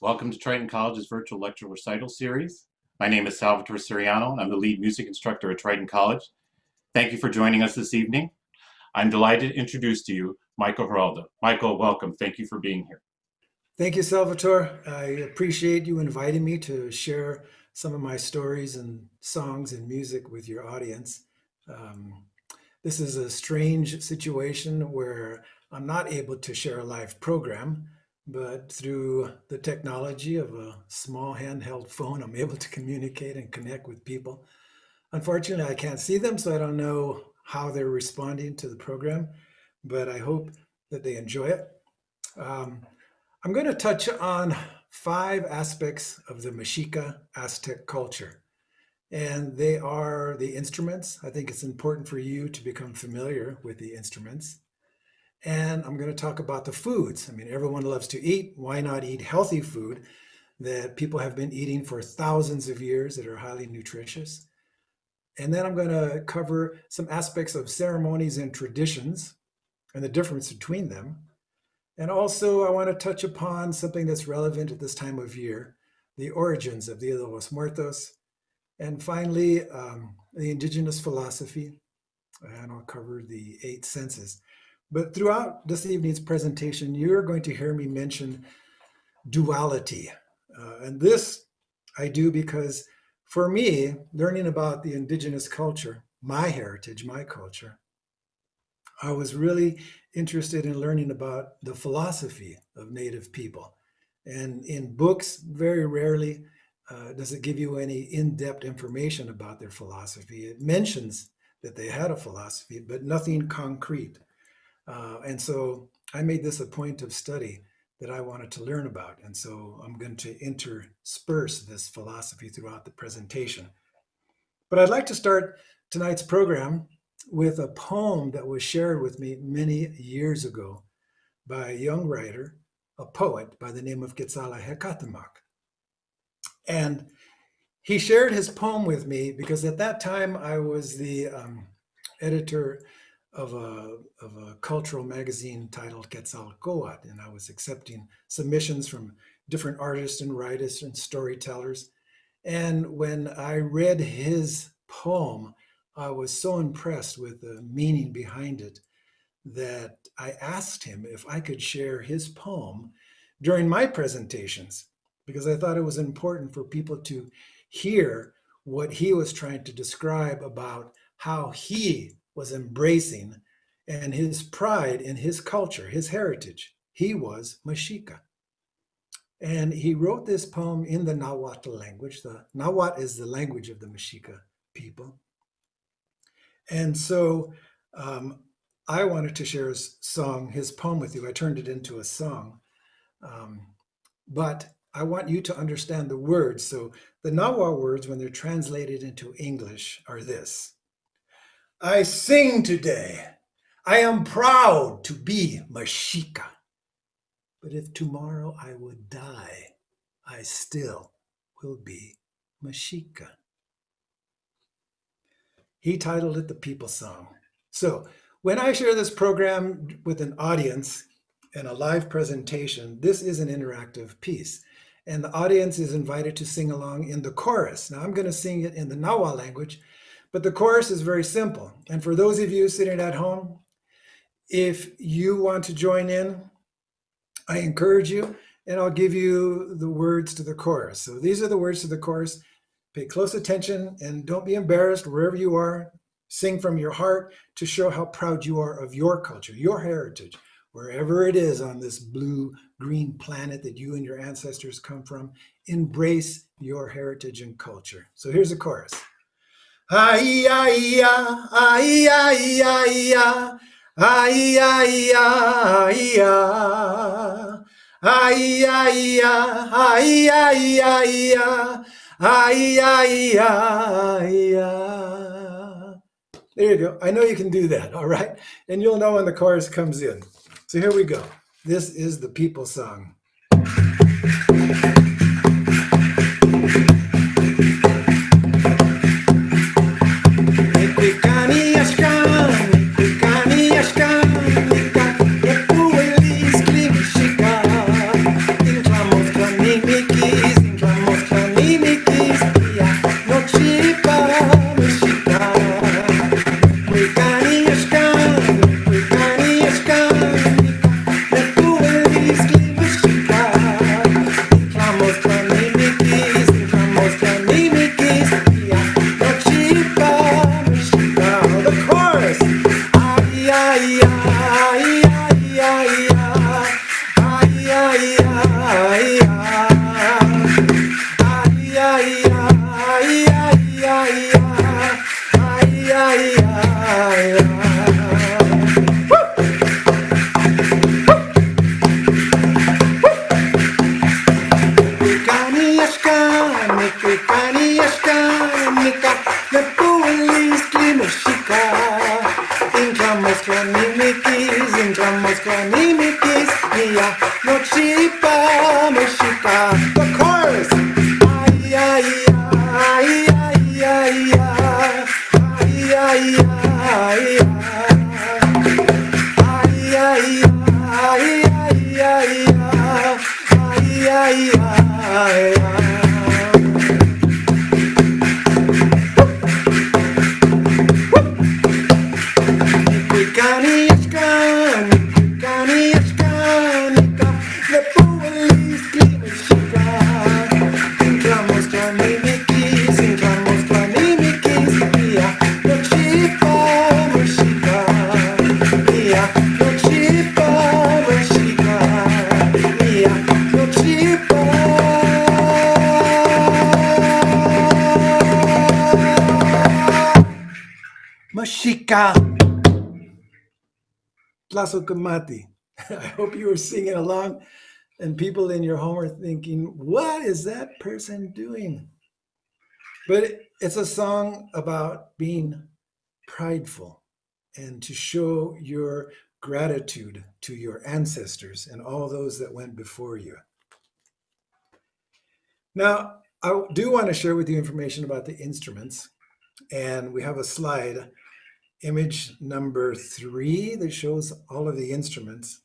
Welcome to Triton College's virtual lecture recital series. My name is Salvatore Siriano. I'm the lead music instructor at Triton College. Thank you for joining us this evening. I'm delighted to introduce to you Michael Heralda. Michael, welcome. Thank you for being here. Thank you, Salvatore. I appreciate you inviting me to share some of my stories and songs and music with your audience. Um, this is a strange situation where I'm not able to share a live program, but through the technology of a small handheld phone, I'm able to communicate and connect with people. Unfortunately, I can't see them, so I don't know how they're responding to the program, but I hope that they enjoy it. Um, I'm going to touch on 5 aspects of the Mexica Aztec culture, and they are the instruments. I think it's important for you to become familiar with the instruments. And I'm going to talk about the foods. I mean, everyone loves to eat. Why not eat healthy food that people have been eating for thousands of years that are highly nutritious? And then I'm going to cover some aspects of ceremonies and traditions and the difference between them. And also, I want to touch upon something that's relevant at this time of year, the origins of Dia de los Muertos. And finally, the indigenous philosophy, and I'll cover the 8 senses. But throughout this evening's presentation, you're going to hear me mention duality. And this I do because for me, learning about the indigenous culture, my heritage, my culture, I was really interested in learning about the philosophy of Native people. And in books, very rarely does it give you any in depth information about their philosophy. It mentions that they had a philosophy, but nothing concrete. And so I made this a point of study that I wanted to learn about. And so I'm going to intersperse this philosophy throughout the presentation. But I'd like to start tonight's program with a poem that was shared with me many years ago by a young writer, a poet by the name of Quetzalcoatl. And he shared his poem with me because at that time I was the editor of a cultural magazine titled Quetzalcoatl, and I was accepting submissions from different artists and writers and storytellers. And when I read his poem, I was so impressed with the meaning behind it that I asked him if I could share his poem during my presentations because I thought it was important for people to hear what he was trying to describe about how he was embracing and his pride in his culture, his heritage. He was Mexica. And he wrote this poem in the Nahuatl language. The Nahuatl is the language of the Mexica people. And so I wanted to share his poem with you. I turned it into a song. But I want you to understand the words. So the Nahuatl words, when they're translated into English, are this. I sing today. I am proud to be Mexica. But if tomorrow I would die, I still will be Mexica. He titled it The People Song. So when I share this program with an audience in a live presentation, this is an interactive piece. And the audience is invited to sing along in the chorus. Now I'm going to sing it in the Nahuatl language, but the chorus is very simple. And for those of you sitting at home, if you want to join in, I encourage you, and I'll give you the words to the chorus. So these are the words to the chorus. Pay close attention and don't be embarrassed wherever you are. Sing from your heart to show how proud you are of your culture, your heritage, wherever it is on this blue-green planet that you and your ancestors come from. Embrace your heritage and culture. So here's the chorus. Ay, ay, ay, ay, ay, ay. Ay, ay, ay, ay. Ay, ay, ay, ay, ay, ay. Ay, ay, ay, ay. There you go. I know you can do that, all right? And you'll know when the chorus comes in. So here we go. This is the people song. me puedes klimašika, inflamos klanimikis, ja, noćipa mešika. The chorus. Ay, ay, ay, ay, ay, ay, ay, ay, the chorus. Ay, ay, ay, ay, ay, ay, ay, ay, Mashika. Tlasokamati. I hope you were singing along and people in your home are thinking, what is that person doing? But it's a song about being prideful and to show your gratitude to your ancestors and all those that went before you. Now, I do want to share with you information about the instruments, and we have a slide, image number 3, that shows all of the instruments.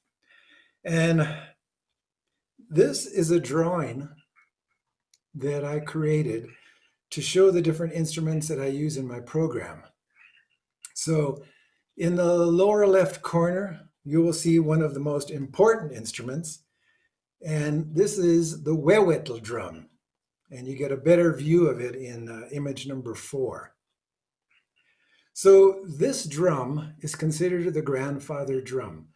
And this is a drawing that I created to show the different instruments that I use in my program. So in the lower left corner, you will see one of the most important instruments, and this is the huehuetl drum. And you get a better view of it in image number 4. So this drum is considered the grandfather drum.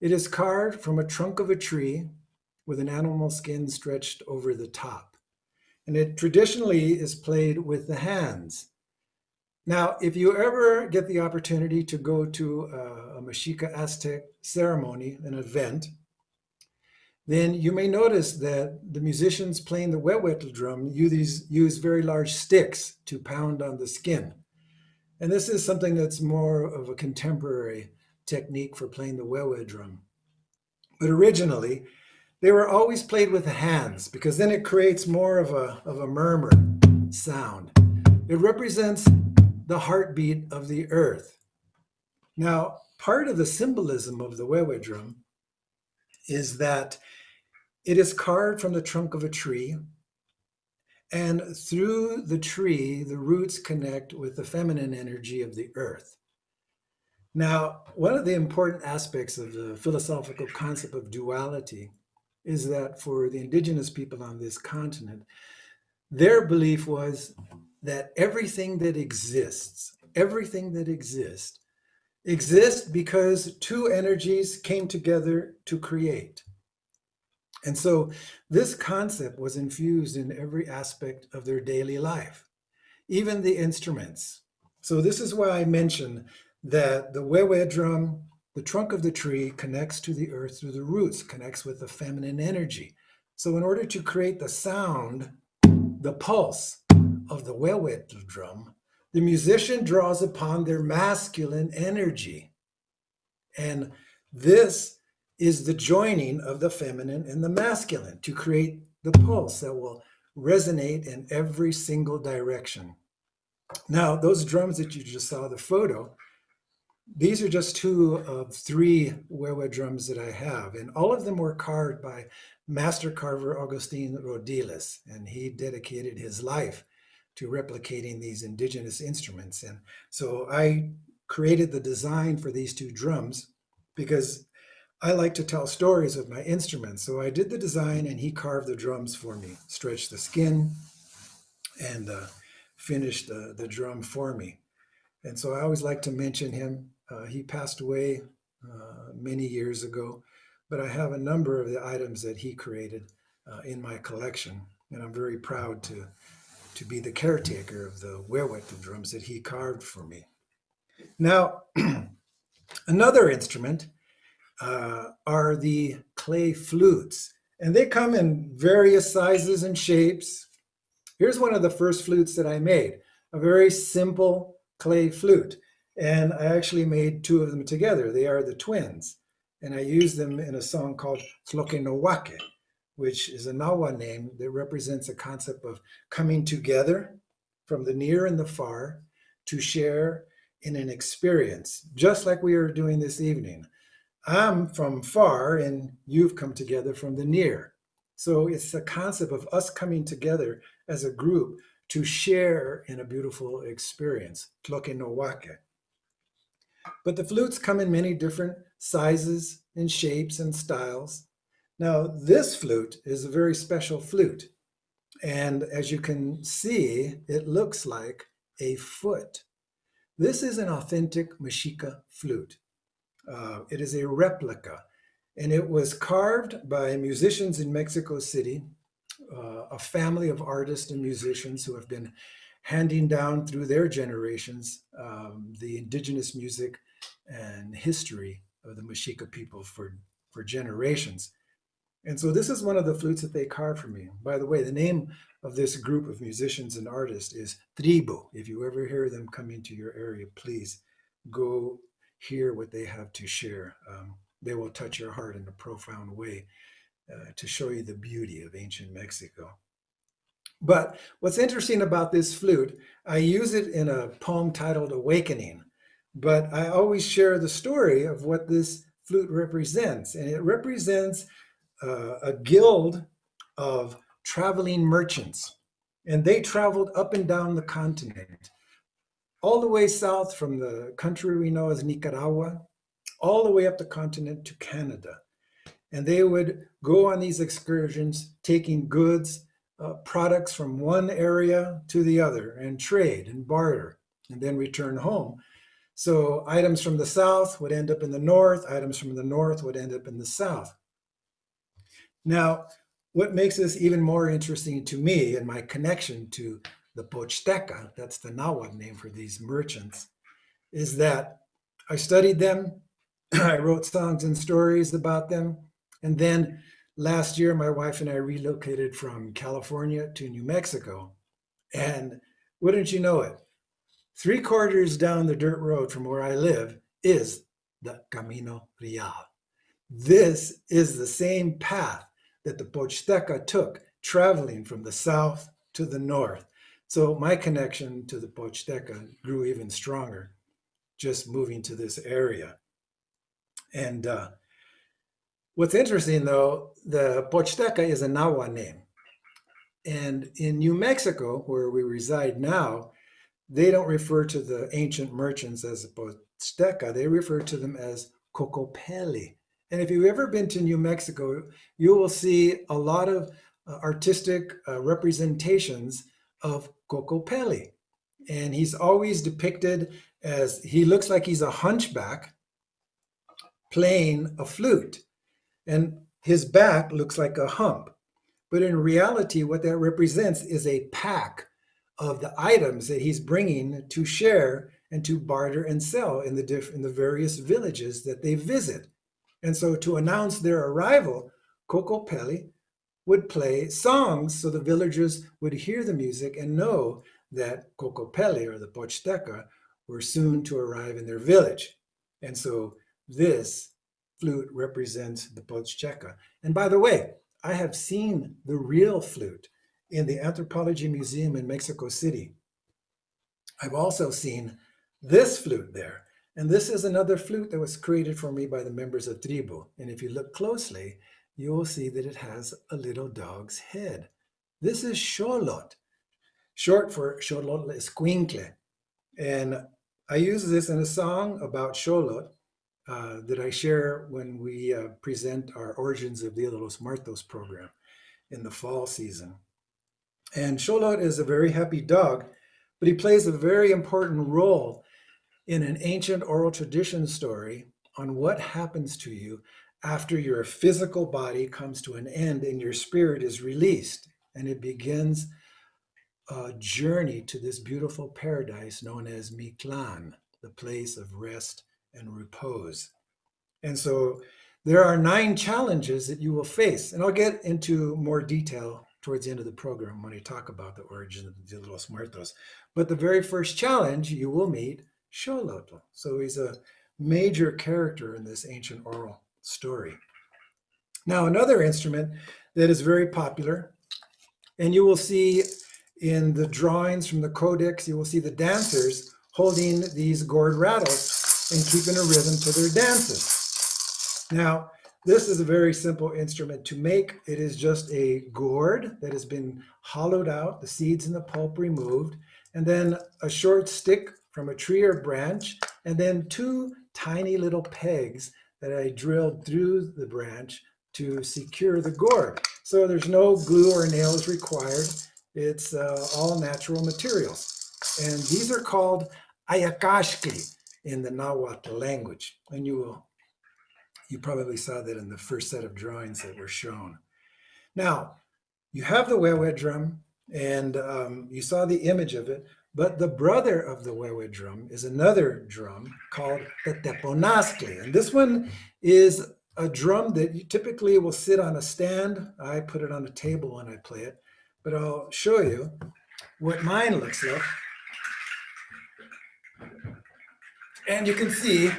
It is carved from a trunk of a tree with an animal skin stretched over the top. And it traditionally is played with the hands. Now, if you ever get the opportunity to go to a Mexica Aztec ceremony, an event, then you may notice that the musicians playing the huehuetl drum use very large sticks to pound on the skin. And this is something that's more of a contemporary technique for playing the huehuetl drum. But originally, they were always played with the hands because then it creates more of a murmur sound. It represents the heartbeat of the earth. Now, part of the symbolism of the huehuetl drum is that it is carved from the trunk of a tree, and through the tree, the roots connect with the feminine energy of the earth. Now, one of the important aspects of the philosophical concept of duality is that for the indigenous people on this continent, their belief was that everything that exists exists because two energies came together to create. And so this concept was infused in every aspect of their daily life, even the instruments. So this is why I mentioned that the huehuetl drum, the trunk of the tree, connects to the earth through the roots, connects with the feminine energy. So in order to create the sound, the pulse of the huehuetl drum, the musician draws upon their masculine energy. And this is the joining of the feminine and the masculine to create the pulse that will resonate in every single direction. Now, those drums that you just saw the photo, these are just 2 of 3 huehuetl drums that I have, and all of them were carved by master carver Agustin Rodiles, and he dedicated his life to replicating these indigenous instruments. And so I created the design for these 2 drums because I like to tell stories with my instruments. So I did the design and he carved the drums for me, stretched the skin, and finished the drum for me. And so I always like to mention him. He passed away many years ago, but I have a number of the items that he created in my collection. And I'm very proud to be the caretaker of the wewek drums that he carved for me. Now, another instrument are the clay flutes, and they come in various sizes and shapes. Here's one of the first flutes that I made, a very simple clay flute. And I actually made two of them together. They are the twins. And I used them in a song called Tloke no Wake, which is a Nawa name that represents a concept of coming together from the near and the far to share in an experience, just like we are doing this evening. I'm from far and you've come together from the near. So it's the concept of us coming together as a group to share in a beautiful experience, tloke no wake. But the flutes come in many different sizes and shapes and styles. Now, this flute is a very special flute. And as you can see, it looks like a foot. This is an authentic Mexica flute. It is a replica, and it was carved by musicians in Mexico City, a family of artists and musicians who have been handing down through their generations the indigenous music and history of the Mexica people for generations. And so this is one of the flutes that they carved for me. By the way, the name of this group of musicians and artists is Tribu. If you ever hear them come into your area, please go hear what they have to share. They will touch your heart in a profound way to show you the beauty of ancient Mexico. But what's interesting about this flute, I use it in a poem titled Awakening, but I always share the story of what this flute represents. And it represents a guild of traveling merchants. And they traveled up and down the continent, all the way south from the country we know as Nicaragua, all the way up the continent to Canada. And they would go on these excursions, taking goods, products from one area to the other, and trade and barter, and then return home. So items from the south would end up in the north, items from the north would end up in the south. Now, what makes this even more interesting to me and my connection to the Pochteca, that's the Nahuatl name for these merchants, is that I studied them, I wrote songs and stories about them, and then last year my wife and I relocated from California to New Mexico. And wouldn't you know it, 3/4 down the dirt road from where I live is the Camino Real. This is the same path that the Pochteca took, traveling from the south to the north. So my connection to the Pochteca grew even stronger just moving to this area. And what's interesting, though, the Pochteca is a Nahua name. And in New Mexico, where we reside now, they don't refer to the ancient merchants as Pochteca. They refer to them as Cocopelli. And if you've ever been to New Mexico, you will see a lot of artistic representations of Cocopelli. And he's always depicted as, he looks like he's a hunchback playing a flute. And his back looks like a hump. But in reality, what that represents is a pack of the items that he's bringing to share and to barter and sell in the various villages that they visit. And so to announce their arrival, Cocopelli would play songs so the villagers would hear the music and know that Cocopelli, or the Pochteca, were soon to arrive in their village. And so this flute represents the Pochteca. And by the way, I have seen the real flute in the Anthropology Museum in Mexico City. I've also seen this flute there. And this is another flute that was created for me by the members of Tribu. And if you look closely, you will see that it has a little dog's head. This is Xolot, short for Xolotl Escuincle. And I use this in a song about Xolot that I share when we present our Origins of Dia de los Muertos program in the fall season. And Xolotl is a very happy dog, but he plays a very important role in an ancient oral tradition story on what happens to you after your physical body comes to an end and your spirit is released. And it begins a journey to this beautiful paradise known as Mictlan, the place of rest and repose. And so there are 9 challenges that you will face. And I'll get into more detail towards the end of the program when I talk about the origin of the Dia de los Muertos. But the very first challenge, you will meet Xolotl. So he's a major character in this ancient oral story. Now, another instrument that is very popular, and you will see in the drawings from the codex, you will see the dancers holding these gourd rattles and keeping a rhythm to their dances. Now, this is a very simple instrument to make. It is just a gourd that has been hollowed out, the seeds and the pulp removed, and then a short stick from a tree or branch, and then 2 tiny little pegs that I drilled through the branch to secure the gourd. So there's no glue or nails required. It's all natural materials. And these are called ayakashkli in the Nahuatl language. And you probably saw that in the first set of drawings that were shown. Now, you have the huehue drum, and you saw the image of it, but the brother of the huehue drum is another drum called the teponazcli. And this one is a drum that you typically will sit on a stand. I put it on a table when I play it, but I'll show you what mine looks like. And you can see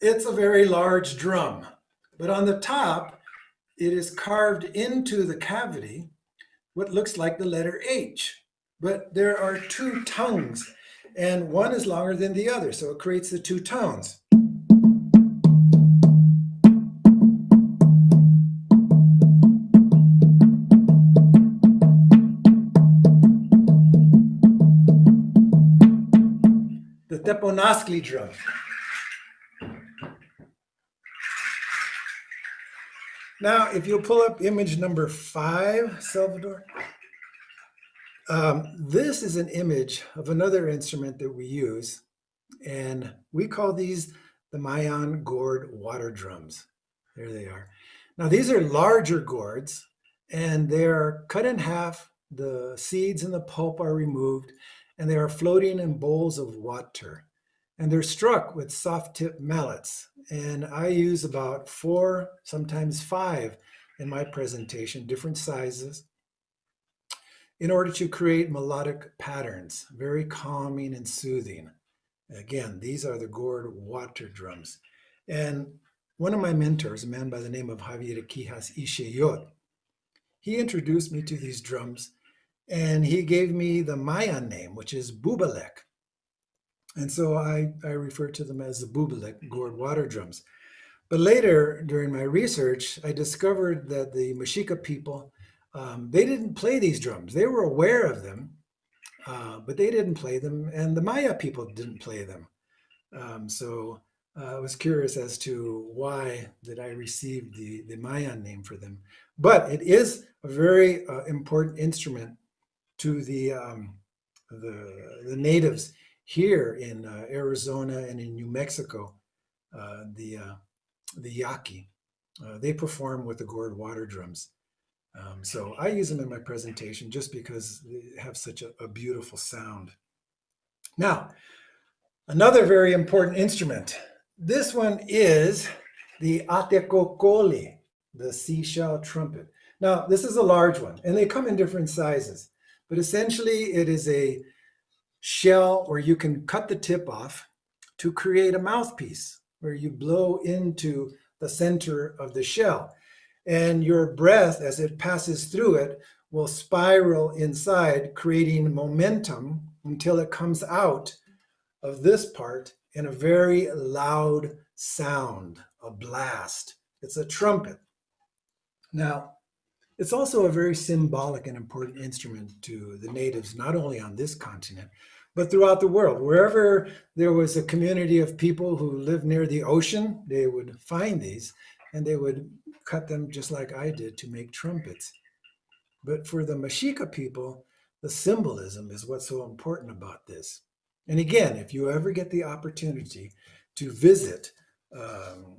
it's a very large drum, but on the top, it is carved into the cavity what looks like the letter H. But there are 2 tongues, and one is longer than the other, so it creates the 2 tones. The teponazcli drum. Now, if you'll pull up image number 5, Salvador, this is an image of another instrument that we use, and we call these the Mayan gourd water drums. There they are. Now, these are larger gourds, and they're cut in half. The seeds and the pulp are removed, and they are floating in bowls of water. And they're struck with soft tip mallets. And I use about 4, sometimes 5 in my presentation, different sizes, in order to create melodic patterns, very calming and soothing. Again, these are the gourd water drums. And one of my mentors, a man by the name of Javier Quijas Isheyot, he introduced me to these drums, and he gave me the Mayan name, which is bubalek. And so I refer to them as the bubalek, gourd water drums. But later, during my research, I discovered that the Mexica people, they didn't play these drums. They were aware of them, but they didn't play them, and the Maya people didn't play them. So I was curious as to why that I received the Mayan name for them. But it is a very important instrument to the natives here in Arizona and in New Mexico, the Yaqui. They perform with the gourd water drums. So I use them in my presentation just because they have such a beautiful sound. Now, another very important instrument. This one is the atecocoli, the seashell trumpet. Now, this is a large one, and they come in different sizes, but essentially it is a shell where you can cut the tip off to create a mouthpiece where you blow into the center of the shell. And your breath, as it passes through it, will spiral inside, creating momentum until it comes out of this part in a very loud sound, a blast. It's a trumpet. Now, it's also a very symbolic and important instrument to the natives, not only on this continent, but throughout the world. Wherever there was a community of people who lived near the ocean, they would find these and they would cut them just like I did to make trumpets. But for the Mexica people, the symbolism is what's so important about this. And again, if you ever get the opportunity to visit um,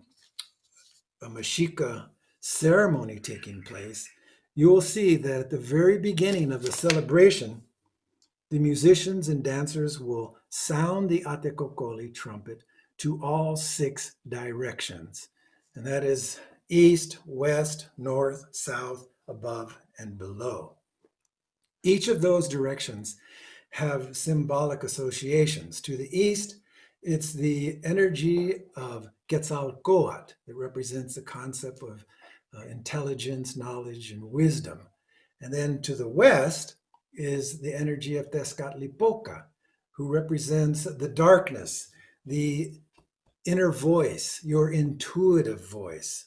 a Mexica ceremony taking place, you will see that at the very beginning of the celebration, the musicians and dancers will sound the Atecocoli trumpet to all 6 directions. And that is east, west, north, south, above, and below. Each of those directions have symbolic associations. To the east, it's the energy of Quetzalcoatl that represents the concept of intelligence, knowledge, and wisdom. And then to the west is the energy of Tezcatlipoca, who represents the darkness, the inner voice, your intuitive voice,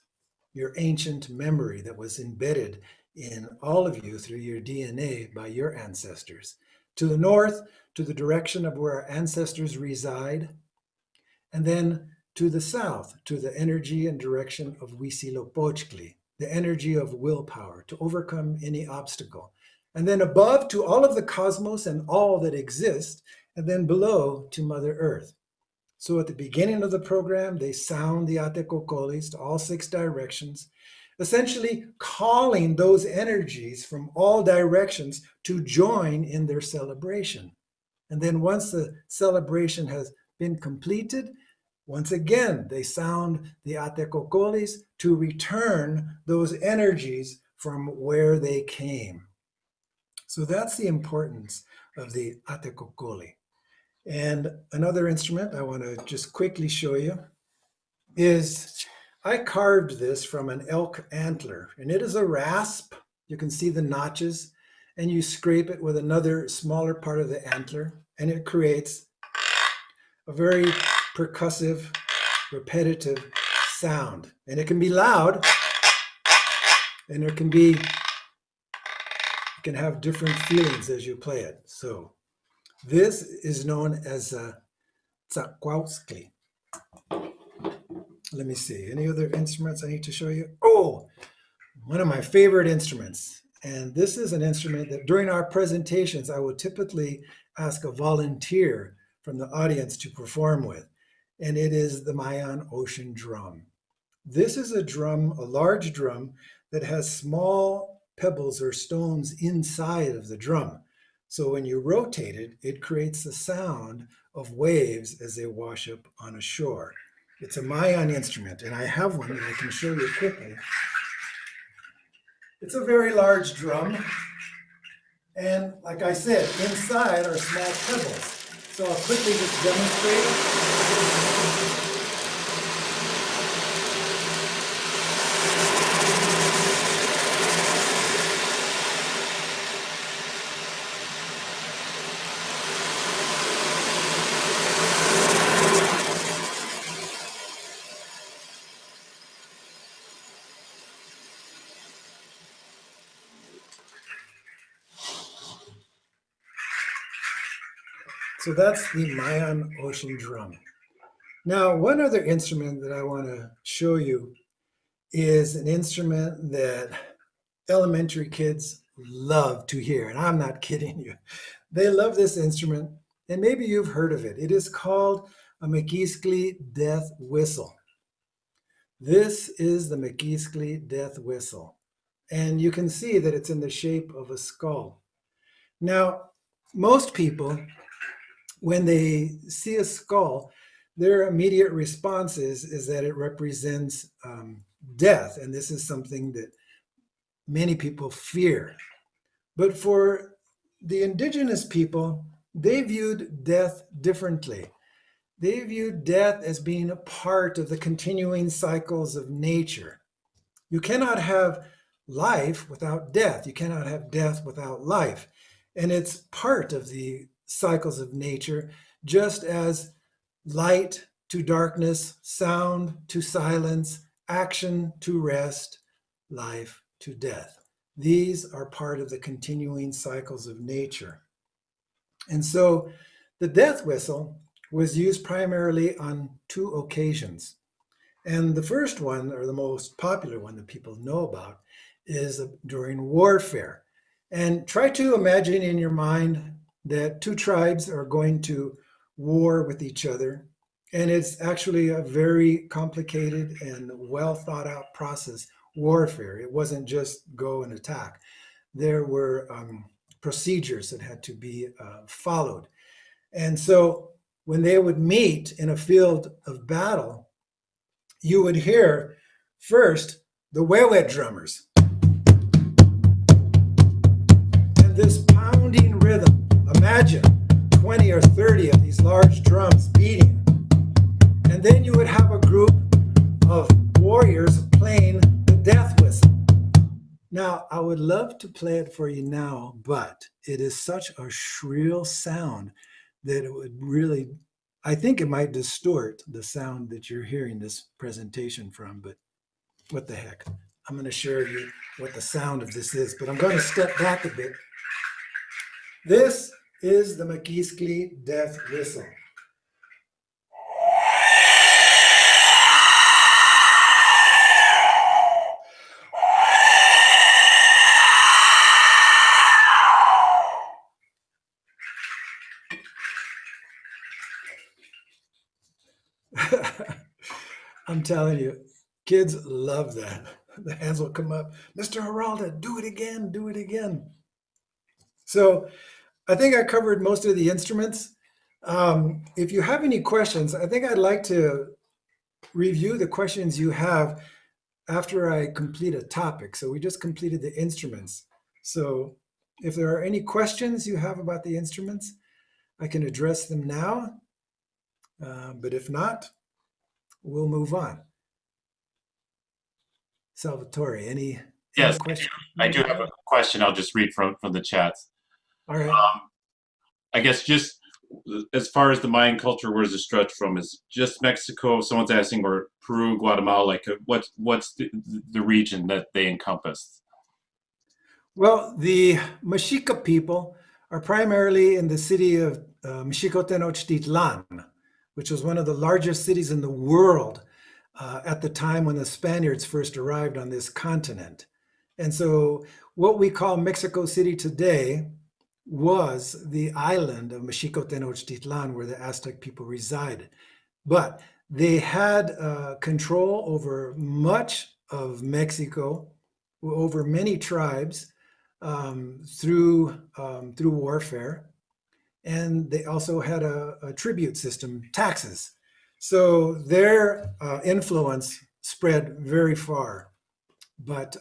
your ancient memory that was embedded in all of you through your DNA by your ancestors. To the north, to the direction of where our ancestors reside, and then to the south, to the energy and direction of Huitzilopochtli, the energy of willpower to overcome any obstacle. And then above to all of the cosmos and all that exists, and then below to Mother Earth. So at the beginning of the program, they sound the Atecocolis to all 6 directions, essentially calling those energies from all directions to join in their celebration. And then once the celebration has been completed, once again, they sound the Atecocolis to return those energies from where they came. So that's the importance of the Atecocoli. And another instrument I want to just quickly show you is I carved this from an elk antler, and it is a rasp. You can see the notches, and you scrape it with another smaller part of the antler, and it creates a very percussive, repetitive sound. And it can be loud, and it can be, you can have different feelings as you play it. So this is known as a tzakwauskli. Let me see, any other instruments I need to show you? Oh, one of my favorite instruments. And this is an instrument that during our presentations, I would typically ask a volunteer from the audience to perform with. And it is the Mayan ocean drum. This is a drum, a large drum that has small pebbles or stones inside of the drum. So when you rotate it, it creates the sound of waves as they wash up on a shore. It's a Mayan instrument, and I have one that I can show you quickly. It's a very large drum, and like I said, inside are small pebbles. So I'll quickly just demonstrate. So that's the Mayan ocean drum. Now, one other instrument that I want to show you is an instrument that elementary kids love to hear, and I'm not kidding you. They love this instrument, and maybe you've heard of it. It is called a Mequiskli death whistle. This is the Mequiskli death whistle, and you can see that it's in the shape of a skull. Now, most people, when they see a skull, their immediate response is that it represents death, and this is something that many people fear. But for the indigenous people, they viewed death differently. They viewed death as being a part of the continuing cycles of nature. You cannot have life without death. You cannot have death without life. And it's part of the cycles of nature, just as light to darkness, sound to silence, action to rest, life to death. These are part of the continuing cycles of nature. And so The death whistle was used primarily on two occasions. And the first one, or the most popular one that people know about, is during warfare. And try to imagine in your mind that two tribes are going to war with each other. And it's actually a very complicated and well thought out process, warfare. It wasn't just go and attack. There were procedures that had to be followed. And so when they would meet in a field of battle, you would hear first the wewe drummers and this pounding rhythm. Imagine 20 or 30 of these large drums beating. And then you would have a group of warriors playing the death whistle. Now, I would love to play it for you now, but it is such a shrill sound that it would really, I think it might distort the sound that you're hearing this presentation from, but what the heck. I'm going to show you what the sound of this is, but I'm going to step back a bit. This is the Maquiskli death whistle. I'm telling you, kids love that. The hands will come up. Mr. Heralda, do it again, do it again. So I think I covered most of the instruments. If you have any questions, I think I'd like to review the questions you have after I complete a topic. So we just completed the instruments. So if there are any questions you have about the instruments, I can address them now. But if not, we'll move on. Salvatore, any Yes, questions? I do have a question. I'll just read from the chats. All right. I guess just as far as the Mayan culture, where does it stretch from? Is just Mexico? Someone's asking, or Peru, Guatemala? Like, what's the region that they encompass? Well, the Mexica people are primarily in the city of Mexico Tenochtitlan, which was one of the largest cities in the world at the time when the Spaniards first arrived on this continent. And so what we call Mexico City today was the island of Mexico Tenochtitlan, where the Aztec people resided. But they had control over much of Mexico, over many tribes, through warfare, and they also had a tribute system, taxes. So their influence spread very far. But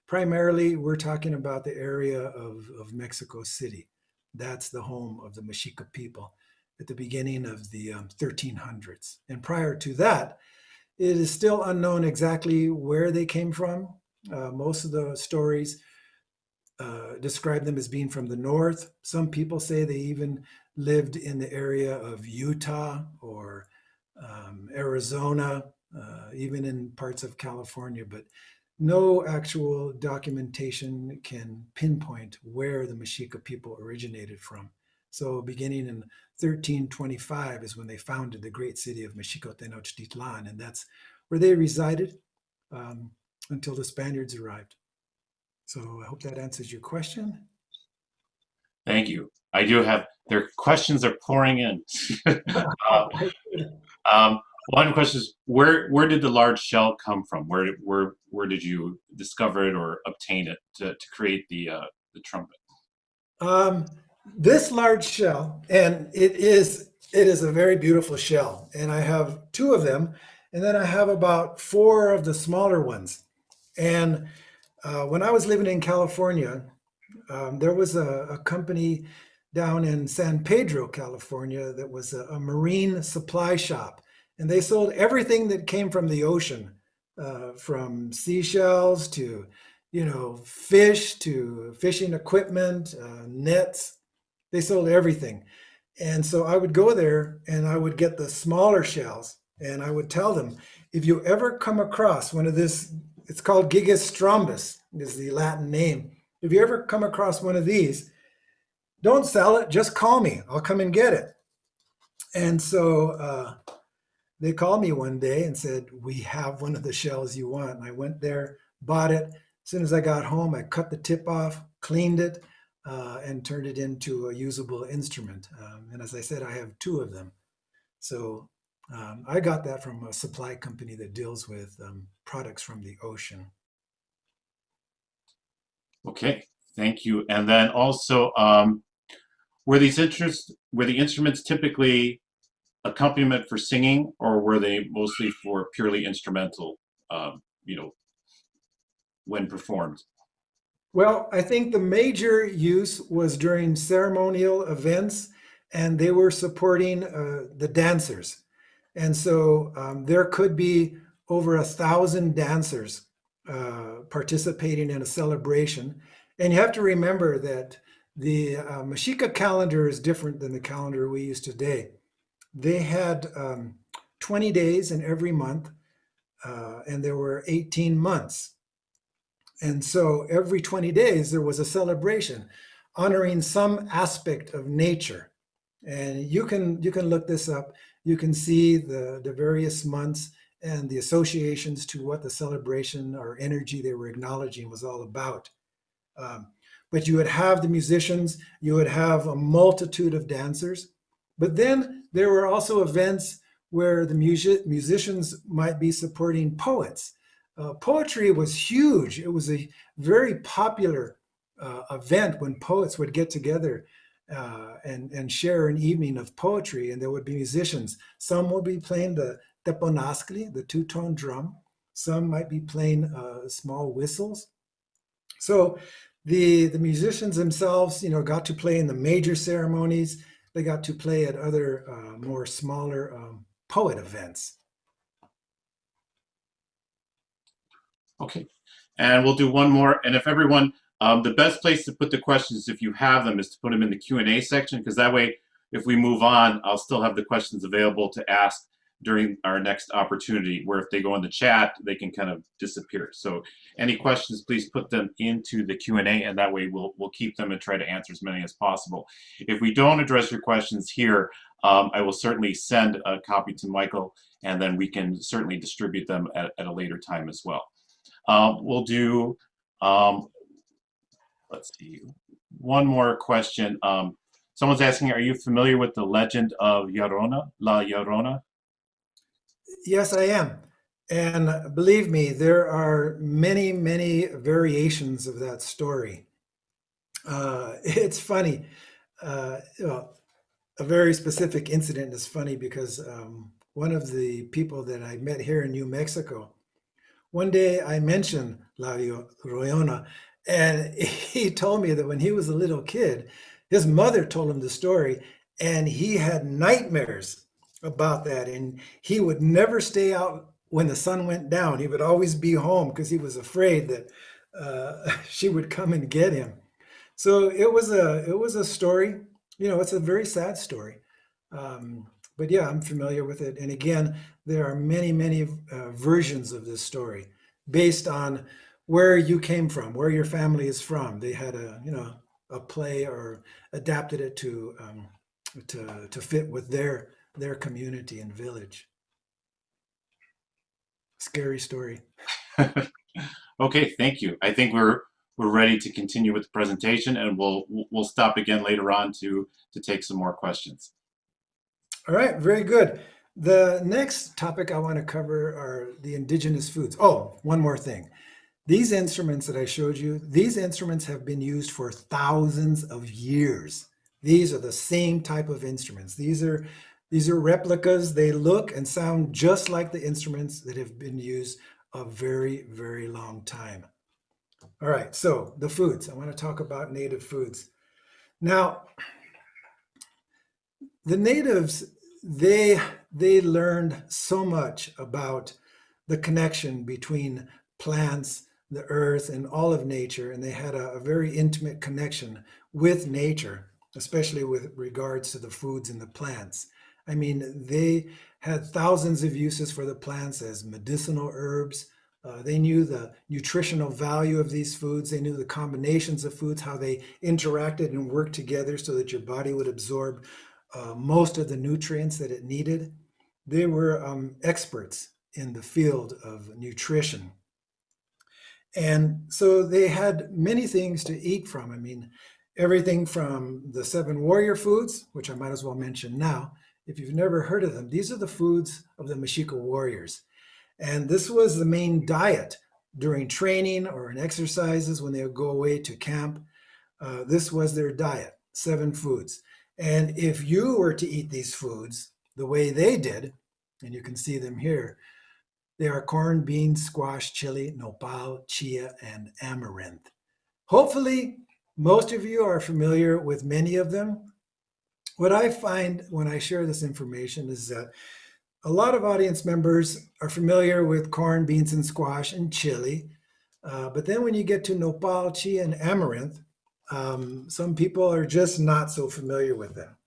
primarily, we're talking about the area of Mexico City. That's the home of the Mexica people at the beginning of the 1300s. And prior to that, it is still unknown exactly where they came from. Most of the stories describe them as being from the north. Some people say they even lived in the area of Utah or Arizona, even in parts of California, but no actual documentation can pinpoint where the Mexica people originated from. So beginning in 1325 is when they founded the great city of Mexico Tenochtitlan, and that's where they resided until the Spaniards arrived. So I hope that answers your question. Thank you. I do have their questions are pouring in. One question is where did the large shell come from? Where did you discover it or obtain it to create the trumpet? This large shell, and it is a very beautiful shell, and I have two of them, and then I have about four of the smaller ones. And when I was living in California, there was a company down in San Pedro, California, that was a marine supply shop, and they sold everything that came from the ocean, from seashells to, fish to fishing equipment, nets. They sold everything. And so I would go there and I would get the smaller shells, and I would tell them, if you ever come across one of this, it's called Gigas strombus, is the Latin name. If you ever come across one of these, don't sell it, just call me. I'll come and get it. And so they called me one day and said, "We have one of the shells you want." And I went there, bought it. As soon as I got home, I cut the tip off, cleaned it, and turned it into a usable instrument. And as I said, I have two of them. So I got that from a supply company that deals with products from the ocean. Okay, thank you. And then also, were the instruments typically accompaniment for singing, or were they mostly for purely instrumental? You know, when performed. Well, I think the major use was during ceremonial events, and they were supporting the dancers. And so there could be over 1,000 dancers participating in a celebration. And you have to remember that the Mexica calendar is different than the calendar we use today. They had 20 days in every month, and there were 18 months. And so every 20 days, there was a celebration honoring some aspect of nature. And you can look this up. You can see the various months and the associations to what the celebration or energy they were acknowledging was all about. Um, but you would have the musicians, you would have a multitude of dancers. But then there were also events where the musicians might be supporting poets. Poetry was huge. It was a very popular event when poets would get together and share an evening of poetry, and there would be musicians. Some would be playing the teponazcli, the two-tone drum. Some might be playing small whistles. So the musicians themselves, got to play in the major ceremonies. They got to play at other more smaller poet events. Okay, and we'll do one more. And if everyone, the best place to put the questions, if you have them, is to put them in the Q&A section, because that way, if we move on, I'll still have the questions available to ask during our next opportunity, where if they go in the chat, they can kind of disappear. So any questions, please put them into the Q&A, and that way we'll keep them and try to answer as many as possible. If we don't address your questions here, I will certainly send a copy to Michael, and then we can certainly distribute them at a later time as well. We'll do, let's see, one more question. Someone's asking, are you familiar with the legend of Llorona, La Llorona? Yes, I am. And believe me, there are many, many variations of that story. It's funny. Well, a very specific incident is funny because one of the people that I met here in New Mexico, one day I mentioned La Llorona, and he told me that when he was a little kid, his mother told him the story, and he had nightmares about that. And he would never stay out when the sun went down. He would always be home because he was afraid that she would come and get him. So it was a story. It's a very sad story. But yeah, I'm familiar with it. And again, there are many, many versions of this story based on where you came from, where your family is from. They had a play or adapted it to fit with their community and village. Scary story. Okay, thank you. I think we're ready to continue with the presentation, and we'll stop again later on to take some more questions. All right, very good. The next topic I want to cover are the indigenous foods. Oh, one more thing. These instruments that I showed you, these instruments have been used for thousands of years. These are the same type of instruments. These are replicas. They look and sound just like the instruments that have been used a very, very long time. All right, so the foods. I want to talk about native foods. Now, the natives, they learned so much about the connection between plants, the earth, and all of nature, and they had a very intimate connection with nature, especially with regards to the foods and the plants. I mean, they had thousands of uses for the plants as medicinal herbs. They knew the nutritional value of these foods. They knew the combinations of foods, how they interacted and worked together so that your body would absorb most of the nutrients that it needed. They were experts in the field of nutrition. And so they had many things to eat from. I mean, everything from the seven warrior foods, which I might as well mention now. If you've never heard of them, these are the foods of the Mexica warriors. And this was the main diet during training or in exercises when they would go away to camp. This was their diet, seven foods. And if you were to eat these foods the way they did, and you can see them here, they are corn, beans, squash, chili, nopal, chia, and amaranth. Hopefully, most of you are familiar with many of them. What I find when I share this information is that a lot of audience members are familiar with corn, beans, and squash and chili. But then when you get to nopal, chia, and amaranth, some people are just not so familiar with them.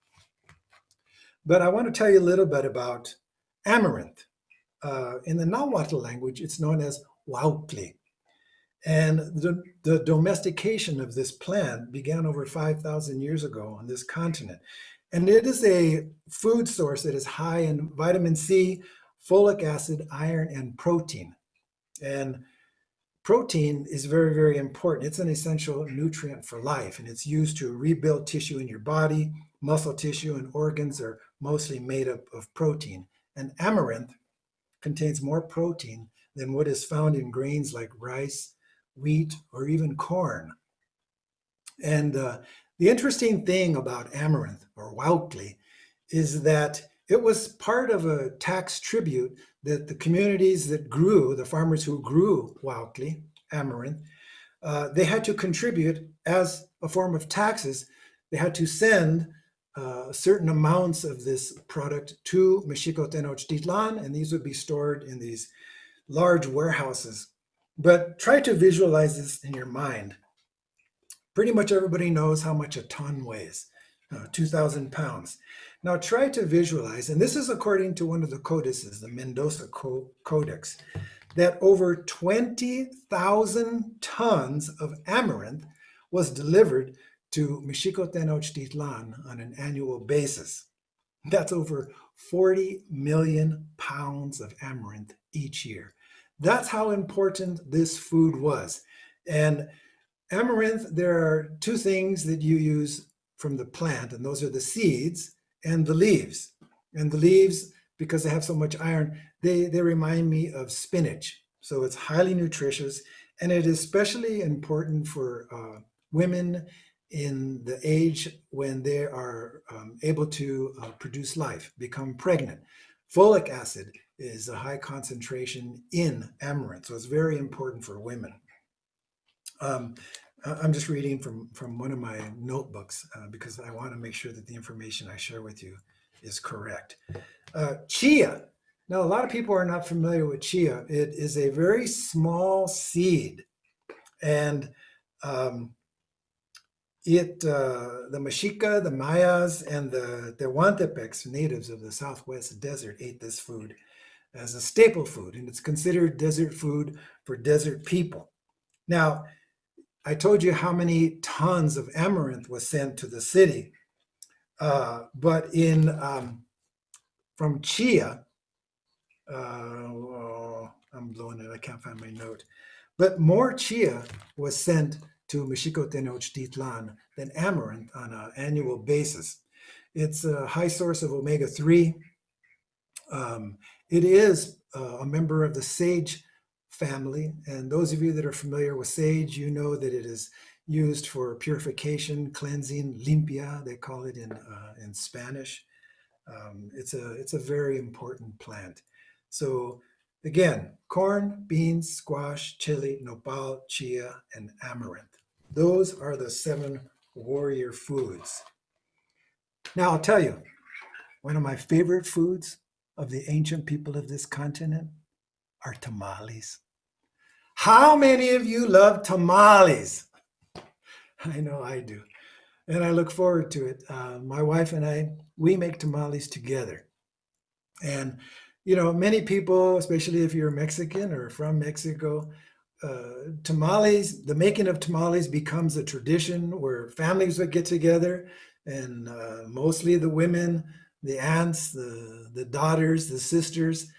But I want to tell you a little bit about amaranth. In the Nahuatl language, it's known as huautle. And the domestication of this plant began over 5,000 years ago on this continent. And it is a food source that is high in vitamin C, folic acid, iron, and protein. And protein is very, very important. It's an essential nutrient for life, and it's used to rebuild tissue in your body. Muscle tissue and organs are mostly made up of protein. And amaranth contains more protein than what is found in grains like rice, wheat, or even corn. And the interesting thing about amaranth or huautle is that it was part of a tax tribute that the communities that grew, the farmers who grew huautle, amaranth, they had to contribute as a form of taxes. They had to send certain amounts of this product to Mexico Tenochtitlan, and these would be stored in these large warehouses. But try to visualize this in your mind. Pretty much everybody knows how much a ton weighs, 2,000 pounds. Now try to visualize, and this is according to one of the codices, the Mendoza Codex, that over 20,000 tons of amaranth was delivered to Mexico Tenochtitlan on an annual basis. That's over 40 million pounds of amaranth each year. That's how important this food was. And amaranth, there are two things that you use from the plant, and those are the seeds and the leaves. And the leaves, because they have so much iron, they remind me of spinach. So it's highly nutritious, and it is especially important for women in the age when they are able to produce life, become pregnant. Folic acid is a high concentration in amaranth, so it's very important for women. I'm just reading from one of my notebooks because I want to make sure that the information I share with you is correct. Chia. Now, a lot of people are not familiar with chia. It is a very small seed, and the Mexica, the Mayas, and the Tehuantepecs, natives of the Southwest Desert, ate this food as a staple food, and it's considered desert food for desert people. Now, I told you how many tons of amaranth was sent to the city, but from chia, I'm blowing it, I can't find my note, but more chia was sent to Mexico Tenochtitlan than amaranth on an annual basis. It's a high source of omega-3. It is a member of the sage family, and those of you that are familiar with sage, you know that it is used for purification, cleansing, limpia, they call it in Spanish. It's a very important plant. So again, corn, beans, squash, chili, nopal, chia, and amaranth. Those are the 7 warrior foods. Now I'll tell you, one of my favorite foods of the ancient people of this continent are tamales. How many of you love tamales? I know I do. And I look forward to it. My wife and I, we make tamales together. And, you know, many people, especially if you're Mexican or from Mexico, tamales, the making of tamales becomes a tradition where families would get together and mostly the women, the aunts, the daughters, the sisters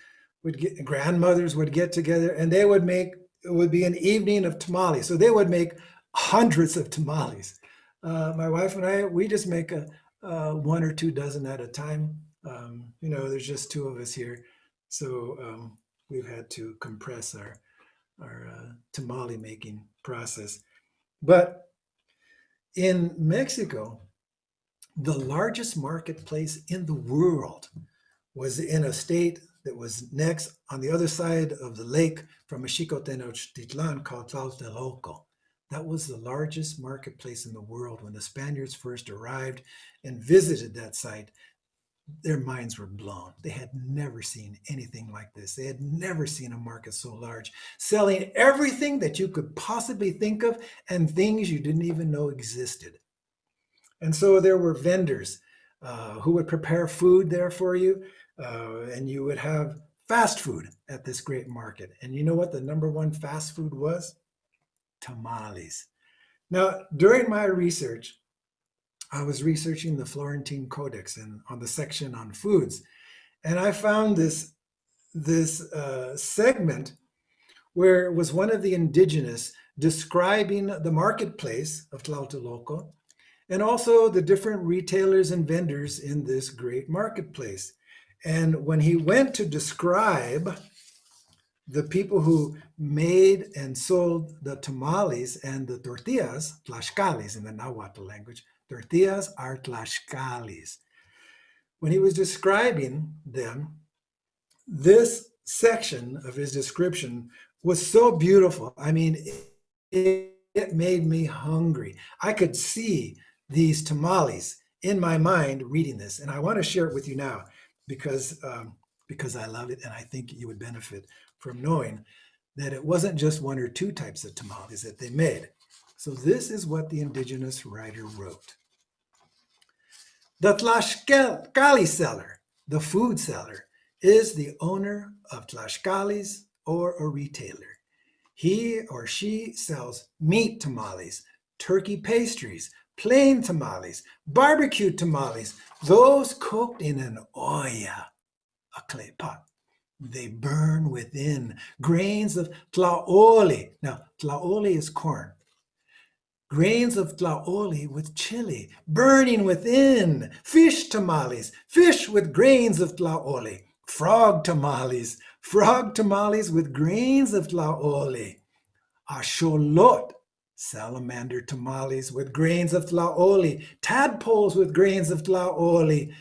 would get, grandmothers would get together, and they would make, it would be an evening of tamales. So they would make hundreds of tamales. My wife and I, we just make one or two dozen at a time. There's just two of us here, so we've had to compress our tamale making process. But in Mexico, the largest marketplace in the world was in a state that was next on the other side of the lake from Tenochtitlan called Tlatelolco. That was the largest marketplace in the world. When the Spaniards first arrived and visited that site, their minds were blown. They had never seen anything like this. They had never seen a market so large, selling everything that you could possibly think of and things you didn't even know existed. And so there were vendors who would prepare food there for you, and you would have fast food at this great market. And you know what the number one fast food was? Tamales. Now, during my research, I was researching the Florentine Codex and on the section on foods, and I found this segment where it was one of the indigenous describing the marketplace of Tlatelolco and also the different retailers and vendors in this great marketplace. And when he went to describe the people who made and sold the tamales and the tortillas, tlaxcales in the Nahuatl language, tortillas are tlaxcales. When he was describing them, this section of his description was so beautiful. I mean, it made me hungry. I could see these tamales in my mind reading this, and I want to share it with you now because I love it, and I think you would benefit from knowing that it wasn't just one or two types of tamales that they made. So this is what the indigenous writer wrote. The Tlaxcali seller, the food seller, is the owner of Tlaxcalis or a retailer. He or she sells meat tamales, turkey pastries, plain tamales, barbecue tamales, those cooked in an olla, a clay pot. They burn within grains of tlaoli. Now, tlaoli is corn. Grains of tlaoli with chili, burning within. Fish tamales, fish with grains of tlaoli. Frog tamales with grains of tlaoli. Axolot, salamander tamales with grains of tlaoli. Tadpoles with grains of tlaoli.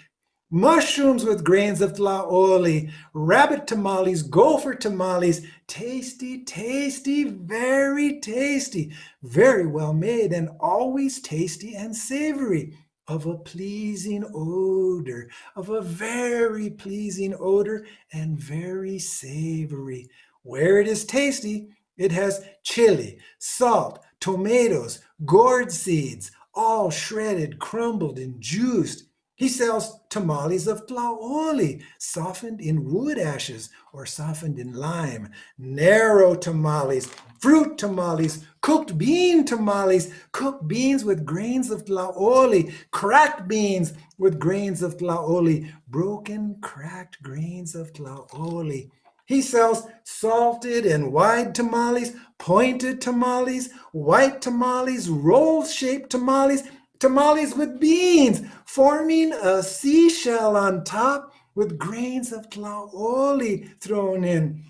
Mushrooms with grains of tlaoli, rabbit tamales, gopher tamales, tasty, tasty, very tasty, very well made, and always tasty and savory, of a pleasing odor, of a very pleasing odor, and very savory. Where it is tasty, it has chili, salt, tomatoes, gourd seeds, all shredded, crumbled, and juiced. He sells tamales of tlaoli, softened in wood ashes or softened in lime, narrow tamales, fruit tamales, cooked bean tamales, cooked beans with grains of tlaoli, cracked beans with grains of tlaoli, broken cracked grains of tlaoli. He sells salted and wide tamales, pointed tamales, white tamales, roll-shaped tamales, tamales with beans, forming a seashell on top with grains of tlaoli thrown in.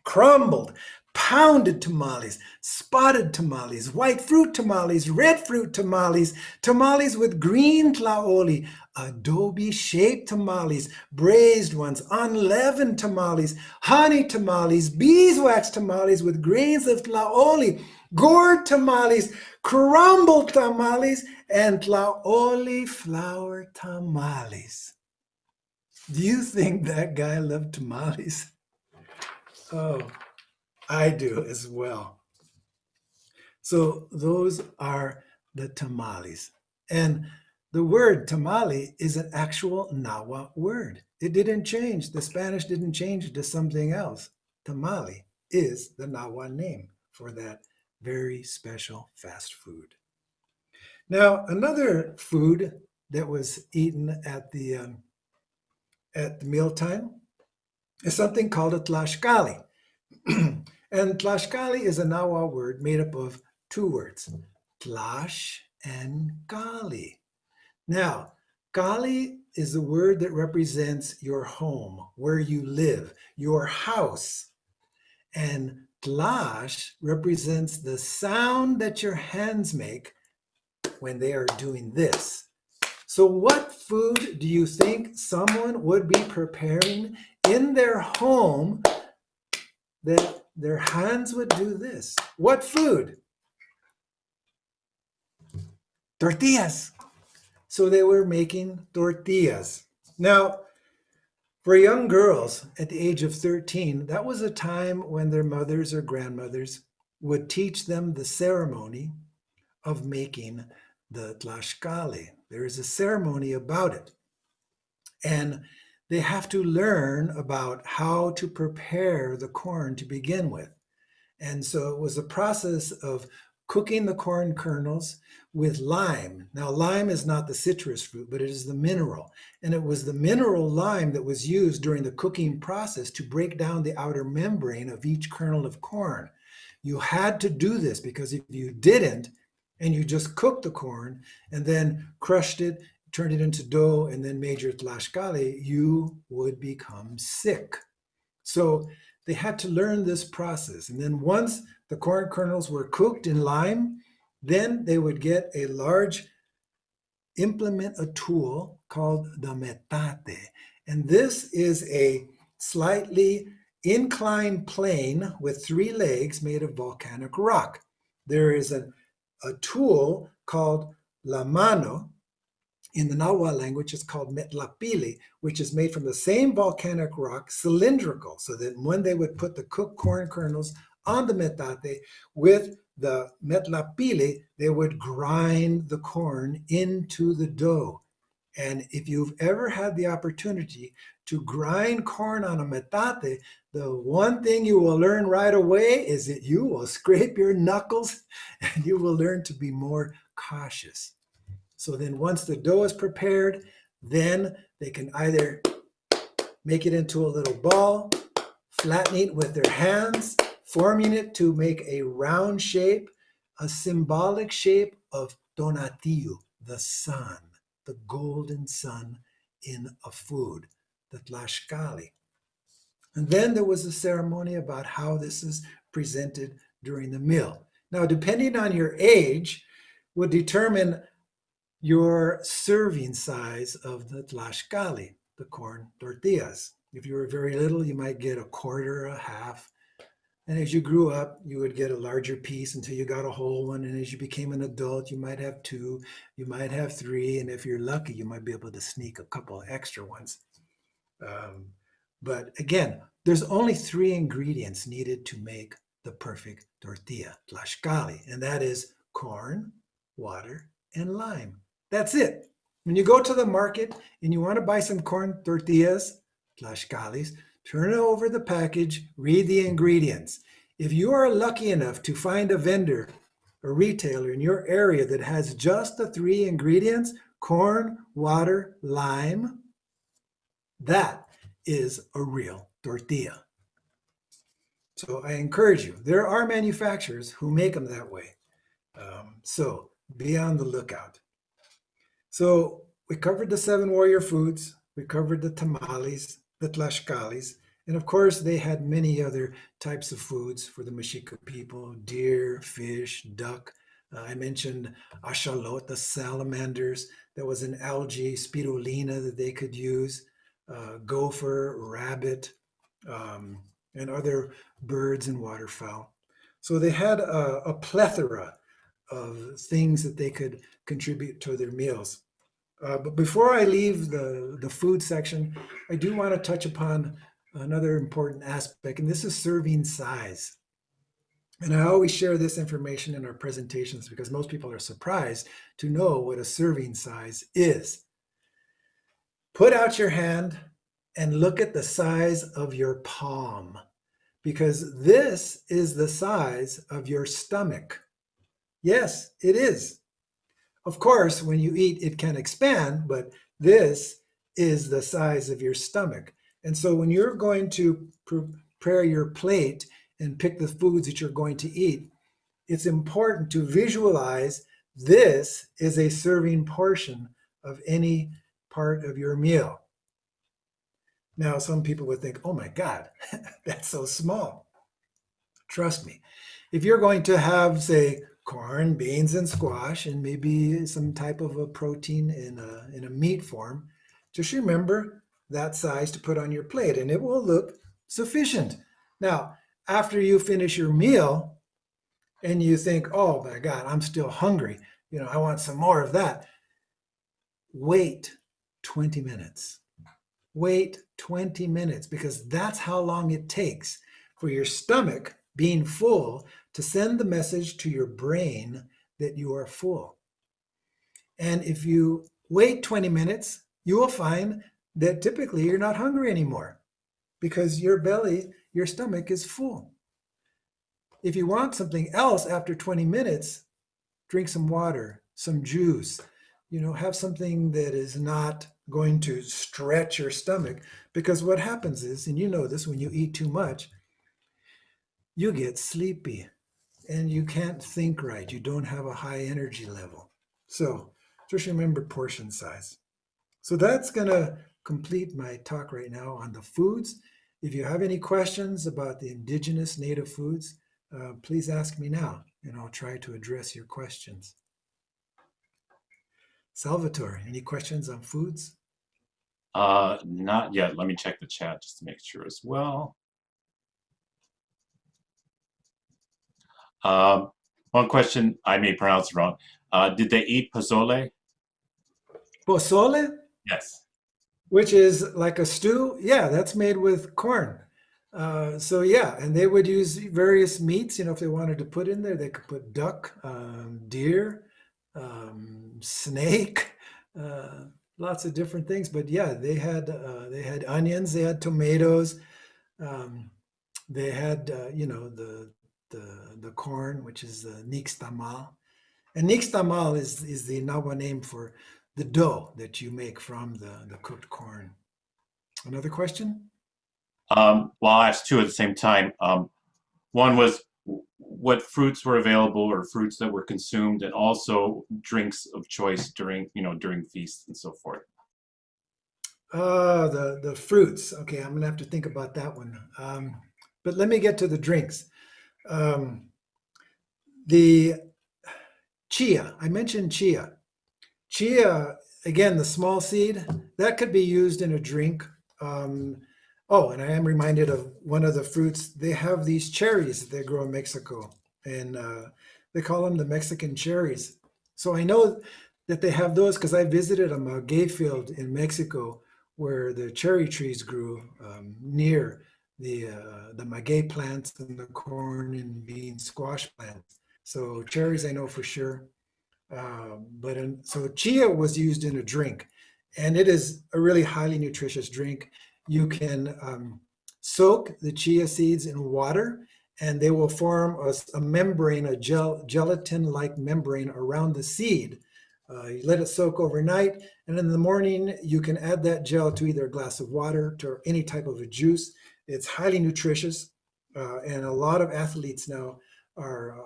Crumbled, pounded tamales, spotted tamales, white fruit tamales, red fruit tamales, tamales with green tlaoli, adobe-shaped tamales, braised ones, unleavened tamales, honey tamales, beeswax tamales with grains of tlaoli, gourd tamales, crumbled tamales, and tlaoli flour tamales. Do you think that guy loved tamales? Oh, I do as well. So those are the tamales. And the word tamale is an actual Nahua word. It didn't change. The Spanish didn't change it to something else. Tamale is the Nahua name for that very special fast food. Now, another food that was eaten at the mealtime is something called a tlaxcali. And tlaxcali is a Nahua word made up of two words, tlax and gali. Now, gali is the word that represents your home, where you live, your house. And tlax represents the sound that your hands make when they are doing this. So what food do you think someone would be preparing in their home that their hands would do this? What food? Tortillas. So they were making tortillas. Now, for young girls at the age of 13, that was a time when their mothers or grandmothers would teach them the ceremony of making the tlaxcali. There is a ceremony about it. And they have to learn about how to prepare the corn to begin with. And so it was a process of cooking the corn kernels with lime. Now, lime is not the citrus fruit, but it is the mineral. And it was the mineral lime that was used during the cooking process to break down the outer membrane of each kernel of corn. You had to do this because if you didn't, and you just cooked the corn and then crushed it, turned it into dough, and then made your tlaxcali, you would become sick. So they had to learn this process. And then once the corn kernels were cooked in lime, then they would get a large implement, a tool called the metate. And this is a slightly inclined plane with three legs made of volcanic rock. There is a tool called la mano. In the Nahua language, it's called metlapili, which is made from the same volcanic rock, cylindrical, so that when they would put the cooked corn kernels on the metate with the metlapili, they would grind the corn into the dough. And if you've ever had the opportunity to grind corn on a metate, the one thing you will learn right away is that you will scrape your knuckles and you will learn to be more cautious. So then once the dough is prepared, then they can either make it into a little ball, flatten it with their hands, forming it to make a round shape, a symbolic shape of Tonatiuh, the sun, the golden sun in a food, the tlaxcali. And then there was a ceremony about how this is presented during the meal. Now, depending on your age, would determine your serving size of the tlaxcali, the corn tortillas. If you were very little, you might get a quarter, a half. And as you grew up, you would get a larger piece until you got a whole one. And as you became an adult, you might have two, you might have three. And if you're lucky, you might be able to sneak a couple of extra ones. But again, there's only three ingredients needed to make the perfect tortilla, tlaxcali, and that is corn, water, and lime. That's it. When you go to the market and you want to buy some corn tortillas, tlaxcalis, turn over the package, read the ingredients. If you are lucky enough to find a vendor, a retailer in your area that has just the three ingredients, corn, water, lime, that is a real tortilla. So I encourage you, there are manufacturers who make them that way. So be on the lookout. So we covered the seven warrior foods, we covered the tamales, the tlaxcalis, and of course they had many other types of foods for the Mexica people, deer, fish, duck. I mentioned axolotl, the salamanders. There was an algae, spirulina, that they could use, gopher, rabbit, and other birds and waterfowl. So they had a plethora of things that they could contribute to their meals. But before I leave the food section, I do want to touch upon another important aspect, and this is serving size. And I always share this information in our presentations because most people are surprised to know what a serving size is. Put out your hand and look at the size of your palm, because this is the size of your stomach. Yes, it is. Of course, when you eat, it can expand, but this is the size of your stomach. And so when you're going to prepare your plate and pick the foods that you're going to eat, it's important to visualize this is a serving portion of any part of your meal. Now, some people would think, oh my God, that's so small. Trust me. If you're going to have, say, corn, beans, and squash, and maybe some type of a protein in a meat form, just remember that size to put on your plate, and it will look sufficient. Now, after you finish your meal and you think, oh my God, I'm still hungry, I want some more of that, wait 20 minutes. Wait 20 minutes because that's how long it takes for your stomach being full to send the message to your brain that you are full. And if you wait 20 minutes, you will find that typically you're not hungry anymore because your belly, your stomach is full. If you want something else after 20 minutes, drink some water, some juice, have something that is not going to stretch your stomach. Because what happens is, and you know this, when you eat too much, you get sleepy and you can't think right. You don't have a high energy level. So just remember portion size. So that's going to complete my talk right now on the foods. If you have any questions about the indigenous native foods, please ask me now, and I'll try to address your questions. Salvatore, any questions on foods? Not yet. Let me check the chat just to make sure as well. One question, I may pronounce it wrong. Did they eat pozole? Pozole, Yes. which is like a stew. Yeah, that's made with corn. So yeah, and they would use various meats. If they wanted to put in there, they could put duck, deer, snake, lots of different things. But yeah, they had onions, they had tomatoes, they had the corn, which is the nixtamal. And nixtamal is the Nahua name for the dough that you make from the cooked corn. Another question? Well, I'll ask two at the same time. One was what fruits were available or fruits that were consumed, and also drinks of choice during feasts and so forth. The fruits. Okay, I'm gonna have to think about that one. But let me get to the drinks. Um, the chia. I mentioned chia. Chia, again, the small seed, that could be used in a drink. Oh, and I am reminded of one of the fruits. They have these cherries that they grow in Mexico, and they call them the Mexican cherries. So I know that they have those because I visited a maguey field in Mexico where the cherry trees grew near the maguey plants and the corn and bean squash plants. So cherries, I know for sure. So chia was used in a drink, and it is a really highly nutritious drink. You can soak the chia seeds in water, and they will form a membrane, a gelatin-like membrane around the seed. You let it soak overnight, and in the morning you can add that gel to either a glass of water or any type of a juice. It's highly nutritious, and a lot of athletes now are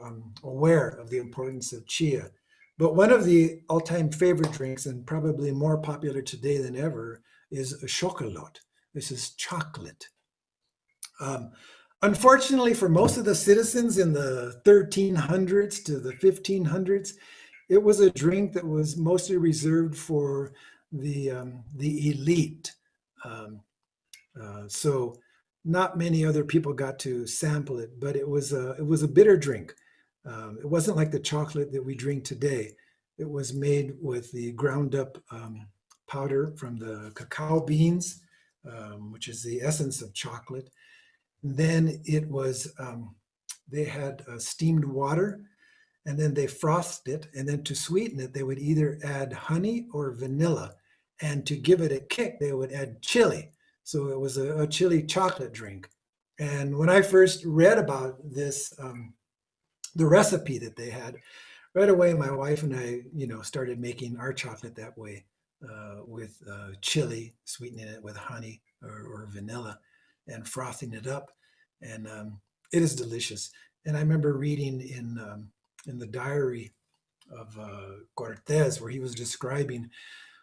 aware of the importance of chia. But one of the all-time favorite drinks, and probably more popular today than ever, is a chocolat. This is chocolate. Um, Unfortunately, for most of the citizens in the 1300s to the 1500s, it was a drink that was mostly reserved for the elite. Um, so not many other people got to sample it, but it was a bitter drink. It wasn't like the chocolate that we drink today. It was made with the ground up powder from the cacao beans, which is the essence of chocolate. Then they had steamed water, and then they frothed it. And then to sweeten it, they would either add honey or vanilla. And to give it a kick, they would add chili. So it was a chili chocolate drink. And when I first read about this, the recipe that they had, right away, my wife and I, started making our chocolate that way with chili, sweetening it with honey or vanilla, and frothing it up, and it is delicious. And I remember reading in the diary of Cortez, where he was describing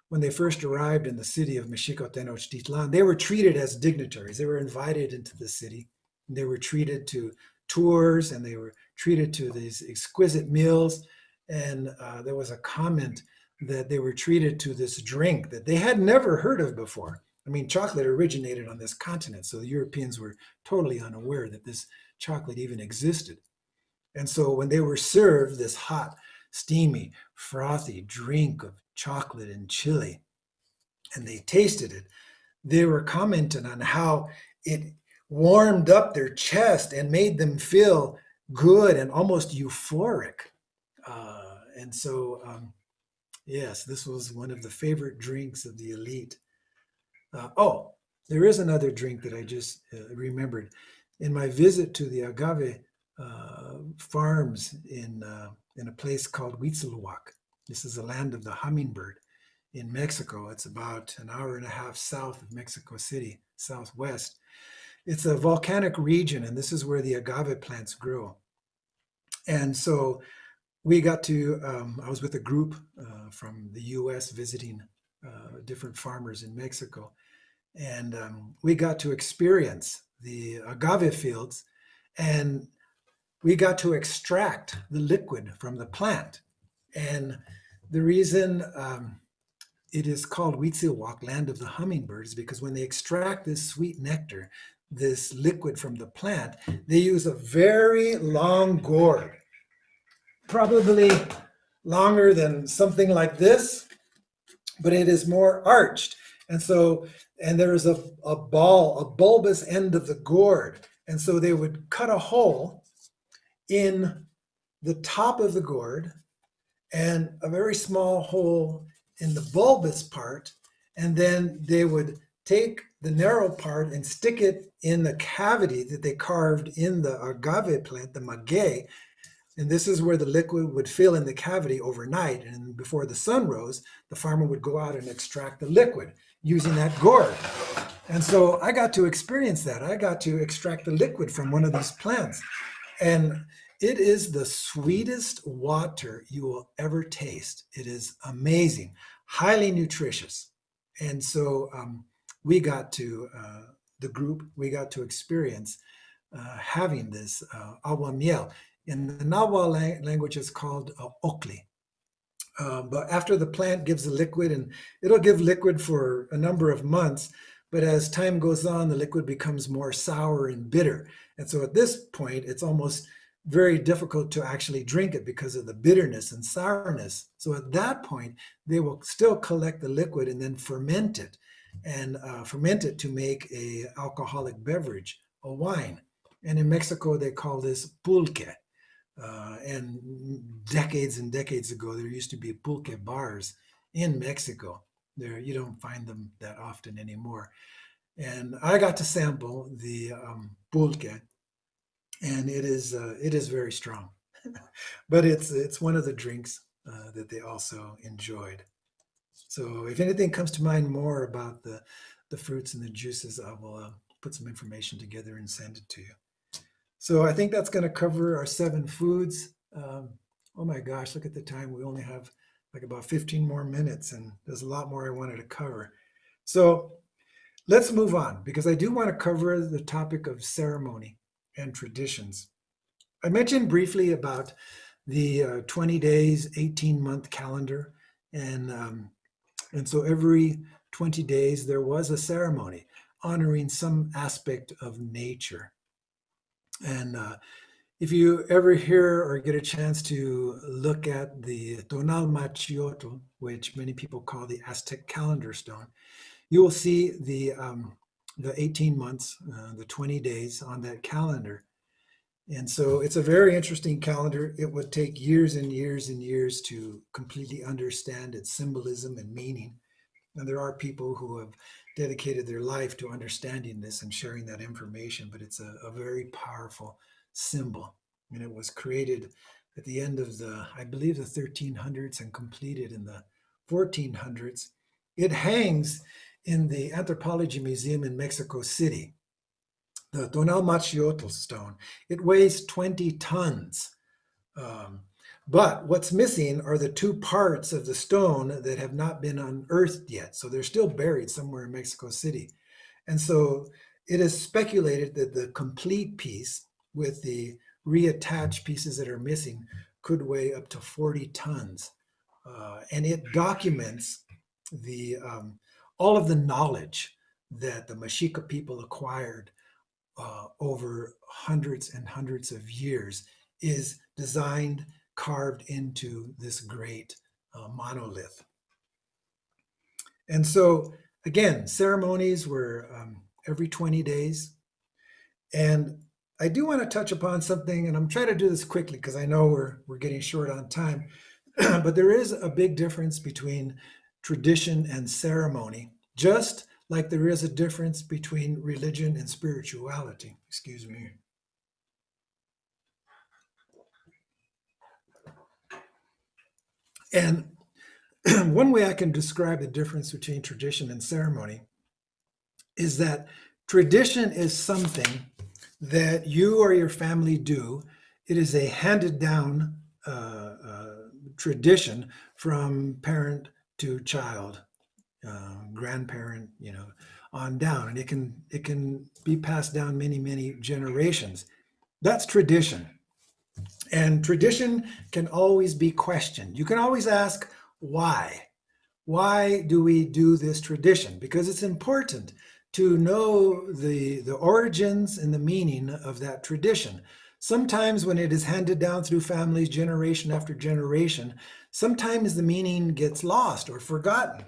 when they first arrived in the city of Mexico Tenochtitlan, they were treated as dignitaries. They were invited into the city. They were treated to tours, and they were treated to these exquisite meals. And there was a comment that they were treated to this drink that they had never heard of before. I mean, chocolate originated on this continent, so the Europeans were totally unaware that this chocolate even existed. And so when they were served this hot, steamy, frothy drink of chocolate and chili, and they tasted it, they were commenting on how it warmed up their chest and made them feel good and almost euphoric. And so, yes, this was one of the favorite drinks of the elite. Oh, there is another drink that I just remembered. In my visit to the agave farms in a place called Huitziloac, this is the land of the hummingbird in Mexico. It's about an hour and a half south of Mexico City, southwest. It's a volcanic region, and this is where the agave plants grow. And so we got to, I was with a group from the US visiting different farmers in Mexico, and we got to experience the agave fields, and we got to extract the liquid from the plant. And the reason it is called Huitziloac, land of the hummingbirds, because when they extract this sweet nectar, this liquid from the plant, they use a very long gourd, probably longer than something like this, but it is more arched. And so, and there is a ball, a bulbous end of the gourd. And so they would cut a hole in the top of the gourd and a very small hole in the bulbous part. And then they would take the narrow part and stick it in the cavity that they carved in the agave plant, the maguey. And this is where the liquid would fill in the cavity overnight. And before the sun rose, the farmer would go out and extract the liquid using that gourd. And so I got to experience that. I got to extract the liquid from one of these plants. And it is the sweetest water you will ever taste. It is amazing, highly nutritious. And so we got to, the group, we got to experience having this agua miel. In the Nahuatl language, it's called okli. But after the plant gives the liquid, and it'll give liquid for a number of months, but as time goes on, the liquid becomes more sour and bitter. And so at this point, it's almost very difficult to actually drink it because of the bitterness and sourness. So at that point, they will still collect the liquid and then ferment it, and ferment it to make a alcoholic beverage, a wine. And in Mexico, they call this pulque. And decades and decades ago, there used to be pulque bars in Mexico. There, you don't find them that often anymore. And I got to sample the pulque, and it is very strong. But it's one of the drinks that they also enjoyed. So if anything comes to mind more about the fruits and the juices, I will put some information together and send it to you. So I think that's going to cover our 7 foods. Oh my gosh, look at the time. We only have like about 15 more minutes, and there's a lot more I wanted to cover. So let's move on, because I do want to cover the topic of ceremony and traditions. I mentioned briefly about the 20 days, 18-month calendar. And so every 20 days, there was a ceremony honoring some aspect of nature. And if you ever hear or get a chance to look at the Tonal Machiotl, which many people call the Aztec calendar stone, you will see the 18 months, the 20 days on that calendar. And so it's a very interesting calendar. It would take years and years and years to completely understand its symbolism and meaning. And there are people who have dedicated their life to understanding this and sharing that information, but it's a very powerful symbol. And it was created at the end of the, I believe, the 1300s and completed in the 1400s. It hangs in the Anthropology Museum in Mexico City, the Tonalmachiotl stone. It weighs 20 tons. Um, but what's missing are the two parts of the stone that have not been unearthed yet. So they're still buried somewhere in Mexico City. And so it is speculated that the complete piece with the reattached pieces that are missing could weigh up to 40 tons. And it documents the all of the knowledge that the Mexica people acquired over hundreds and hundreds of years is designed, carved into this great monolith. And so, again, ceremonies were every 20 days. And I do want to touch upon something, and I'm trying to do this quickly because I know we're getting short on time. But there is a big difference between tradition and ceremony, just like there is a difference between religion and spirituality. Excuse me. And one way I can describe the difference between tradition and ceremony is that tradition is something that you or your family do. It is a handed down tradition from parent to child, grandparent, on down, and it can be passed down many generations. That's tradition. And tradition can always be questioned. You can always ask why. Why do we do this tradition? Because it's important to know the origins and the meaning of that tradition. Sometimes when it is handed down through families generation after generation, sometimes the meaning gets lost or forgotten.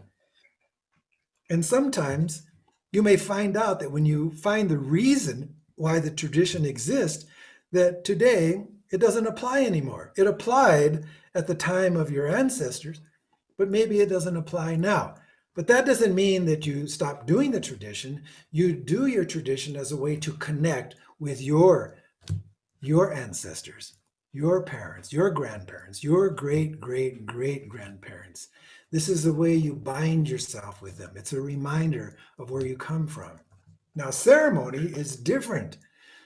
And sometimes you may find out that when you find the reason why the tradition exists, that today it doesn't apply anymore. It applied at the time of your ancestors, but maybe it doesn't apply now. But that doesn't mean that you stop doing the tradition. You do your tradition as a way to connect with your ancestors, your parents, your grandparents, your great grandparents. This is the way you bind yourself with them. It's a reminder of where you come from. Now, ceremony is different.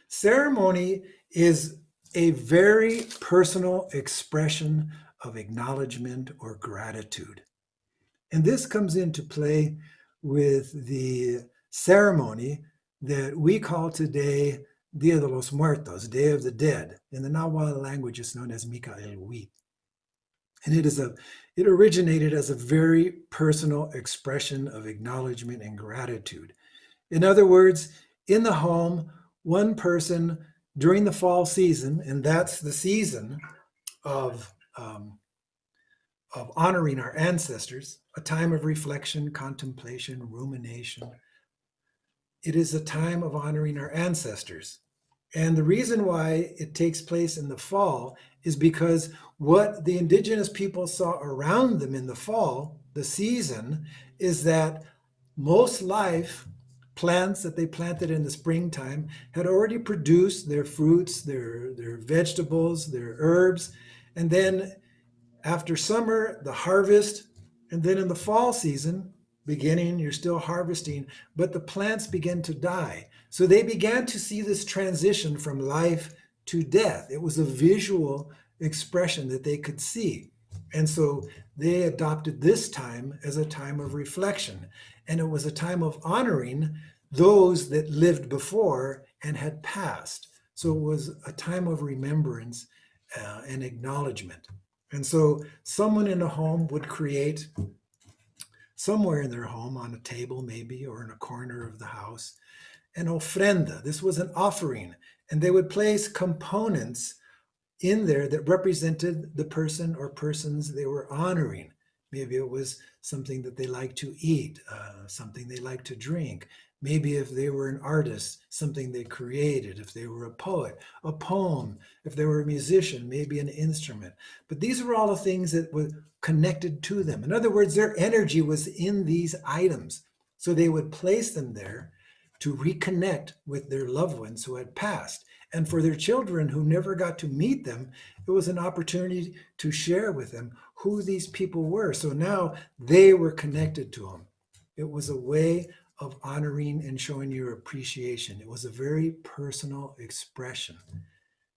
Ceremony is a very personal expression of acknowledgement or gratitude. And this comes into play with the ceremony that we call today Dia de los Muertos, Day of the Dead. In the Nahuatl language, it's known as Mikaelhuit. And it originated as a very personal expression of acknowledgement and gratitude. In other words, in the home, one person during the fall season, and that's the season of honoring our ancestors, a time of reflection, contemplation, rumination. It is a time of honoring our ancestors. And the reason why it takes place in the fall is because what the indigenous people saw around them in the fall, the season, is that most life, plants that they planted in the springtime, had already produced their fruits, their vegetables, their herbs. And then after summer, the harvest, and then in the fall season, beginning, you're still harvesting, but the plants begin to die. So they began to see this transition from life to death. It was a visual expression that they could see. And so they adopted this time as a time of reflection. And it was a time of honoring those that lived before and had passed. So it was a time of remembrance and acknowledgement. And so someone in a home would create somewhere in their home, on a table maybe, or in a corner of the house, an ofrenda. This was an offering. And they would place components in there that represented the person or persons they were honoring. Maybe it was something that they liked to eat, something they liked to drink. Maybe if they were an artist, something they created. If they were a poet, a poem. If they were a musician, maybe an instrument. But these were all the things that were connected to them. In other words, their energy was in these items. So they would place them there to reconnect with their loved ones who had passed. And for their children who never got to meet them, it was an opportunity to share with them who these people were. So now they were connected to them. It was a way of honoring and showing your appreciation. It was a very personal expression.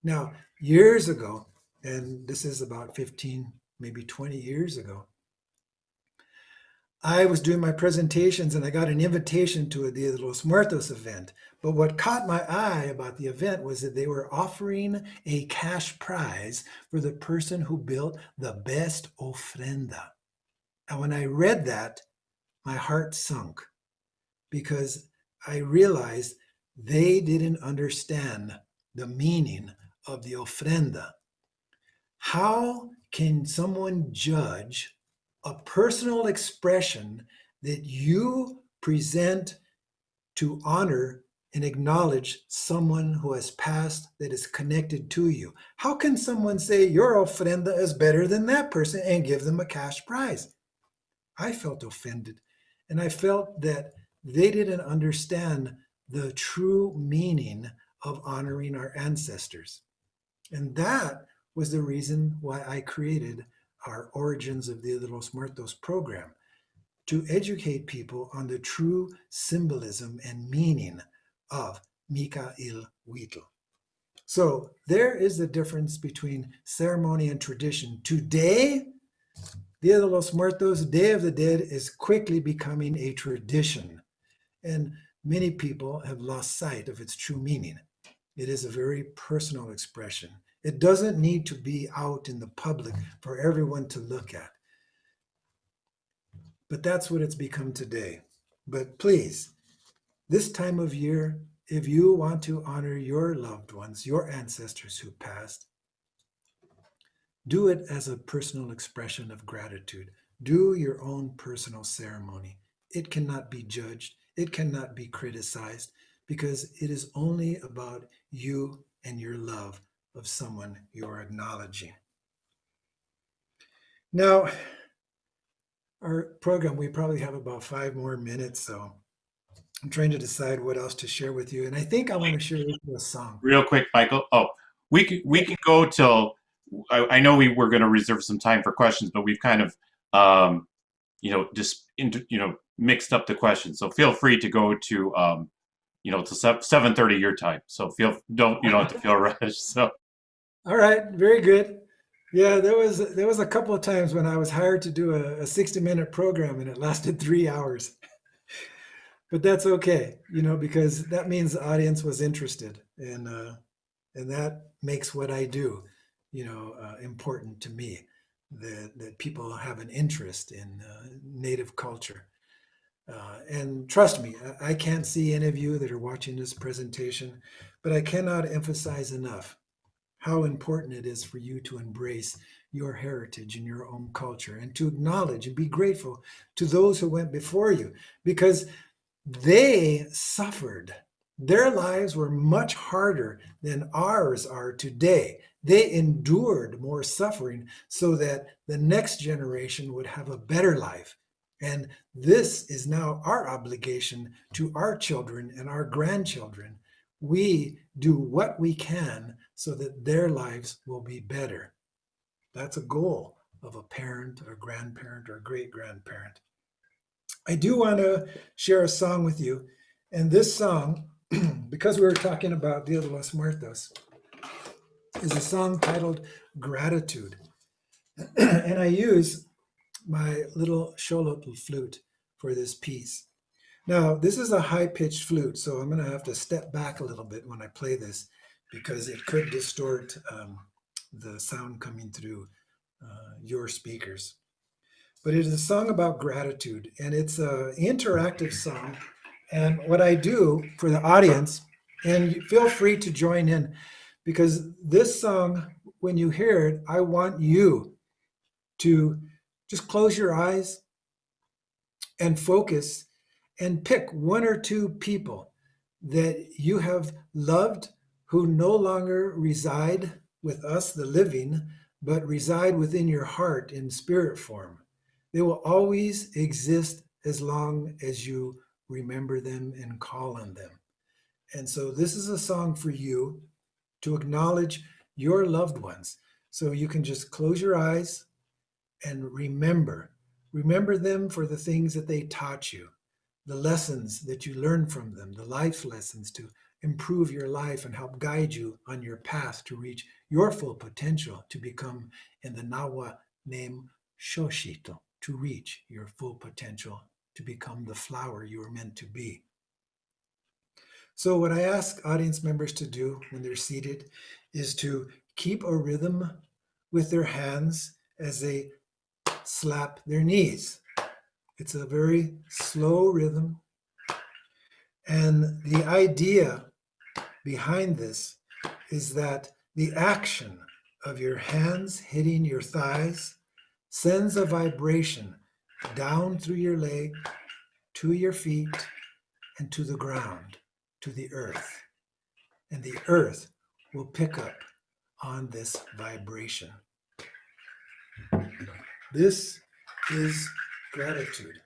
Now, years ago, and this is about 15, maybe 20 years ago, I was doing my presentations and I got an invitation to a Dia de los Muertos event. But what caught my eye about the event was that they were offering a cash prize for the person who built the best ofrenda. And when I read that, my heart sunk because I realized they didn't understand the meaning of the ofrenda. How can someone judge a personal expression that you present to honor and acknowledge someone who has passed that is connected to you? How can someone say your ofrenda is better than that person and give them a cash prize? I felt offended, and I felt that they didn't understand the true meaning of honoring our ancestors. And that was the reason why I created our Origins of Dia de los Muertos program, to educate people on the true symbolism and meaning of Mikael Huitl. So there is the difference between ceremony and tradition. Today, Dia de los Muertos, Day of the Dead, is quickly becoming a tradition, and many people have lost sight of its true meaning. It is a very personal expression. It doesn't need to be out in the public for everyone to look at. But that's what it's become today. But please, this time of year, if you want to honor your loved ones, your ancestors who passed, do it as a personal expression of gratitude. Do your own personal ceremony. It cannot be judged, it cannot be criticized, because it is only about you and your love of someone you are acknowledging. Now, our program, we probably have about 5 more minutes, so I'm trying to decide what else to share with you. And I think I want to share with you a song. Real quick, Michael. Oh, we can go till I know we were going to reserve some time for questions, but we've kind of just mixed up the questions. So feel free to go to to 7:30 your time. So you don't have to feel rushed. So All right, very good. Yeah, there was a couple of times when I was hired to do a 60-minute program and it lasted 3 hours. But that's okay, because that means the audience was interested, and that makes what I do, important to me. That people have an interest in Native culture. And trust me, I can't see any of you that are watching this presentation, but I cannot emphasize enough how important it is for you to embrace your heritage and your own culture and to acknowledge and be grateful to those who went before you, because they suffered. Their lives were much harder than ours are today. They endured more suffering so that the next generation would have a better life. And this is now our obligation to our children and our grandchildren. We do what we can so that their lives will be better. That's a goal of a parent, a grandparent, or a great grandparent. I do want to share a song with you. And this song, because we were talking about Dia de los Muertos, is a song titled Gratitude. And I use my little xolotl flute for this piece. Now, this is a high-pitched flute, so I'm going to have to step back a little bit when I play this because it could distort the sound coming through your speakers. But it is a song about gratitude, and it's an interactive song. And what I do for the audience, and feel free to join in, because this song, when you hear it, I want you to just close your eyes and focus and pick one or two people that you have loved who no longer reside with us, the living, but reside within your heart in spirit form. They will always exist as long as you remember them and call on them. And so this is a song for you. to acknowledge your loved ones. So you can just close your eyes and remember. Remember them for the things that they taught you, the lessons that you learned from them, the life lessons to improve your life and help guide you on your path to reach your full potential to become, in the Nawa name, Shoshito, to reach your full potential to become the flower you were meant to be. So, what I ask audience members to do when they're seated is to keep a rhythm with their hands as they slap their knees. It's a very slow rhythm. And the idea behind this is that the action of your hands hitting your thighs sends a vibration down through your leg to your feet and to the ground, to the earth. And the earth will pick up on this vibration. This is gratitude.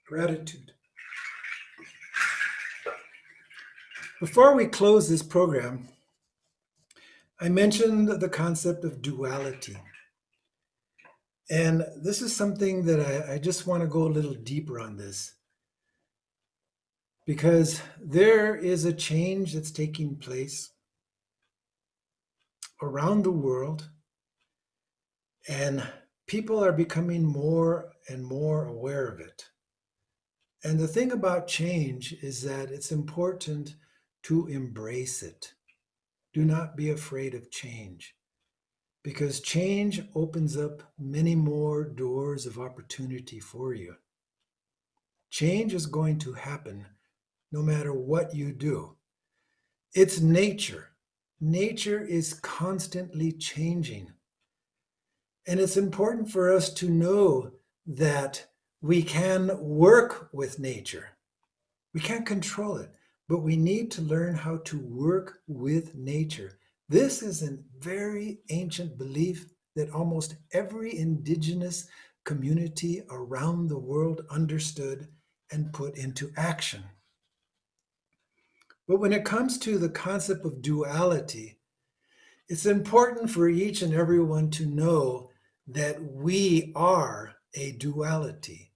Gratitude. Before we close this program, I mentioned the concept of duality. And this is something that I just want to go a little deeper on this because there is a change that's taking place around the world, and people are becoming more and more aware of it. And the thing about change is that it's important to embrace it. Do not be afraid of change because change opens up many more doors of opportunity for you. Change is going to happen no matter what you do. It's nature. Nature is constantly changing. And it's important for us to know that we can work with nature. We can't control it, but we need to learn how to work with nature. This is a very ancient belief that almost every indigenous community around the world understood and put into action. But when it comes to the concept of duality, it's important for each and everyone to know that we are a duality.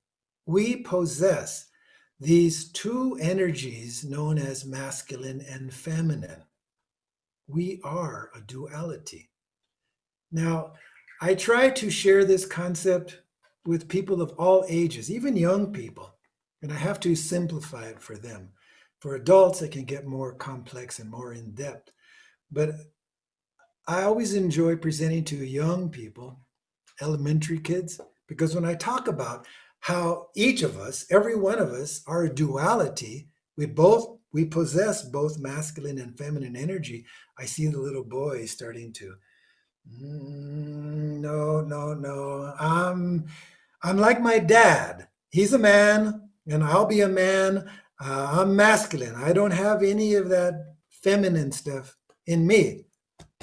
We possess these two energies known as masculine and feminine. We are a duality. Now, I try to share this concept with people of all ages, even young people, and I have to simplify it for them. For adults, it can get more complex and more in depth. But I always enjoy presenting to young people, elementary kids, because when I talk about how each of us, every one of us, are a duality, we possess both masculine and feminine energy. I see the little boys starting to, no, no, no. I'm like my dad. He's a man, and I'll be a man. I'm masculine. I don't have any of that feminine stuff in me.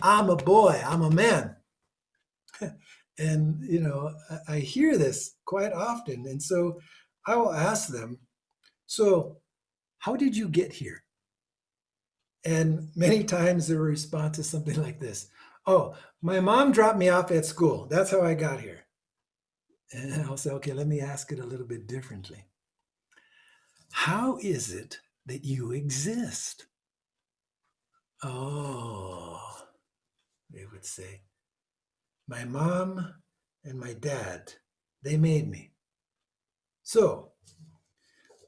I'm a boy. I'm a man. And, I hear this quite often. And so I will ask them, so how did you get here? And many times the response is something like this. Oh, my mom dropped me off at school. That's how I got here. And I'll say, okay, let me ask it a little bit differently. How is it that you exist? Oh, they would say, my mom and my dad, they made me. So,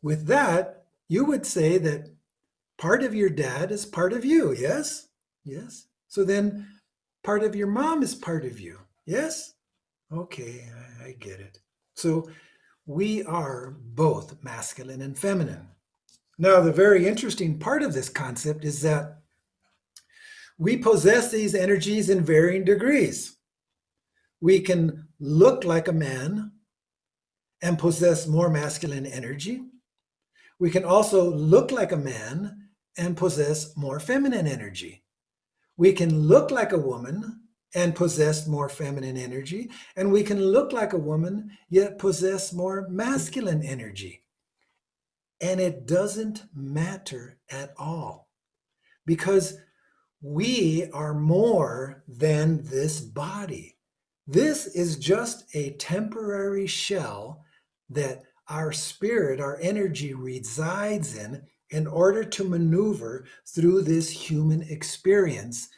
with that, you would say that part of your dad is part of you, yes? Yes. So then part of your mom is part of you, yes? Okay, I get it. So we are both masculine and feminine. Now, the very interesting part of this concept is that we possess these energies in varying degrees. We can look like a man and possess more masculine energy. We can also look like a man and possess more feminine energy. We can look like a woman and possess more feminine energy, and we can look like a woman yet possess more masculine energy. And it doesn't matter at all because we are more than this body. This is just a temporary shell that our spirit, our energy resides in order to maneuver through this human experience,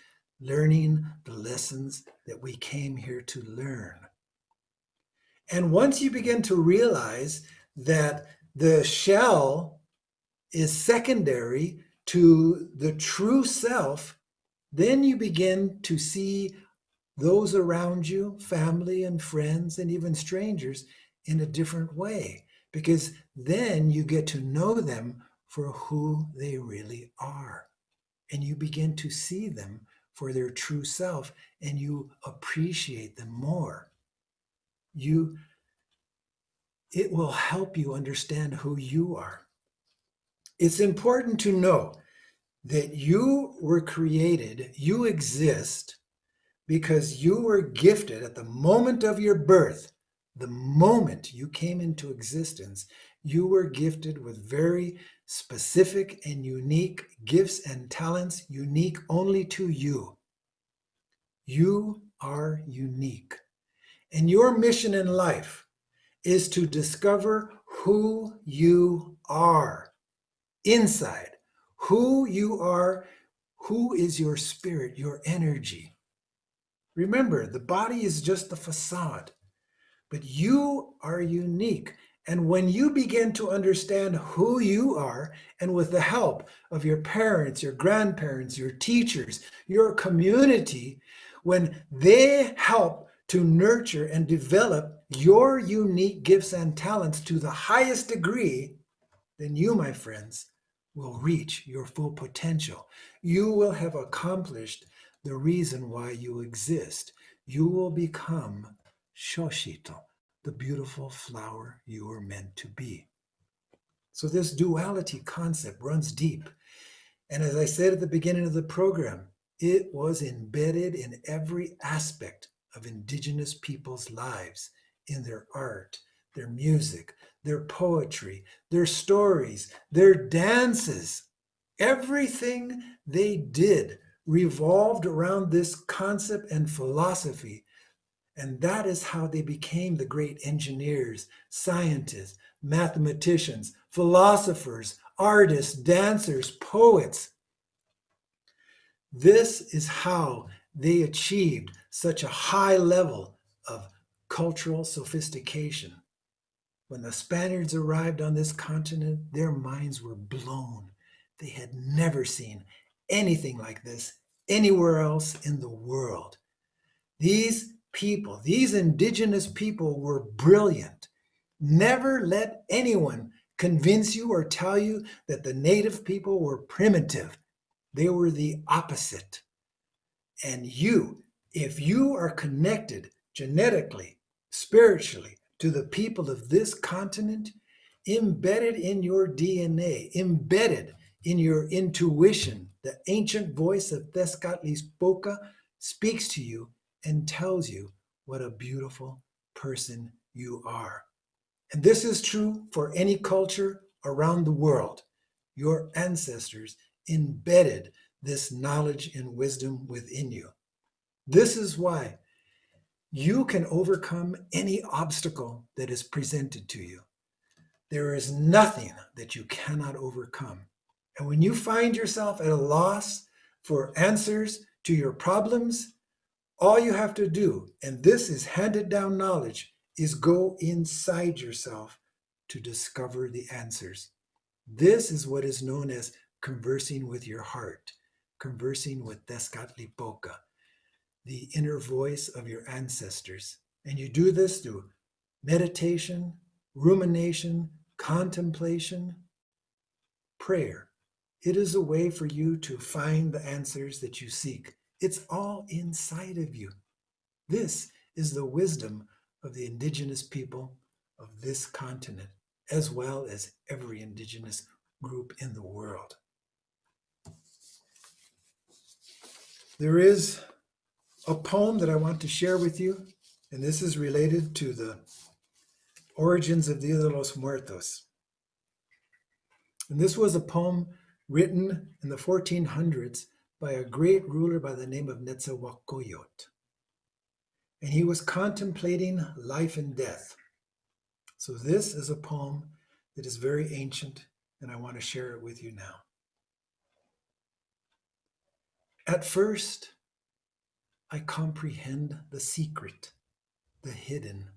learning the lessons that we came here to learn. And once you begin to realize that the shell is secondary to the true self, then you begin to see those around you, family and friends, and even strangers, in a different way. Because then you get to know them for who they really are. And you begin to see them for their true self, and you appreciate them more. It will help you understand who you are. It's important to know that you were created, you exist because you were gifted at the moment of your birth, the moment you came into existence, you were gifted with very specific and unique gifts and talents, unique only to you. You are unique. And your mission in life is to discover who you are inside, who you are, who is your spirit, your energy. Remember, the body is just the facade, but you are unique. And when you begin to understand who you are, and with the help of your parents, your grandparents, your teachers, your community, when they help to nurture and develop your unique gifts and talents to the highest degree, then you, my friends, will reach your full potential. You will have accomplished the reason why you exist. You will become Shoshito, the beautiful flower you were meant to be. So this duality concept runs deep. And as I said at the beginning of the program, it was embedded in every aspect of indigenous people's lives, in their art, their music, their poetry, their stories, their dances. Everything they did revolved around this concept and philosophy. And that is how they became the great engineers, scientists, mathematicians, philosophers, artists, dancers, poets. This is how they achieved such a high level of cultural sophistication. When the Spaniards arrived on this continent, their minds were blown. They had never seen anything like this anywhere else in the world. These people, these indigenous people were brilliant. Never let anyone convince you or tell you that the native people were primitive. They were the opposite. And you, if you are connected genetically, spiritually to the people of this continent, embedded in your DNA, embedded in your intuition, the ancient voice of Tezcatlipoca speaks to you and tells you what a beautiful person you are. And this is true for any culture around the world. Your ancestors embedded this knowledge and wisdom within you. This is why you can overcome any obstacle that is presented to you. There is nothing that you cannot overcome. And when you find yourself at a loss for answers to your problems, all you have to do, and this is handed down knowledge, is go inside yourself to discover the answers. This is what is known as conversing with your heart, conversing with Tezcatlipoca, the inner voice of your ancestors. And you do this through meditation, rumination, contemplation, prayer. It is a way for you to find the answers that you seek. It's all inside of you. This is the wisdom of the indigenous people of this continent, as well as every indigenous group in the world. There is a poem that I want to share with you, and this is related to the origins of Dia de los Muertos. And this was a poem written in the 1400s by a great ruler by the name of Netzahualcoyot. And he was contemplating life and death. So this is a poem that is very ancient, and I want to share it with you now. At first, I comprehend the secret, the hidden.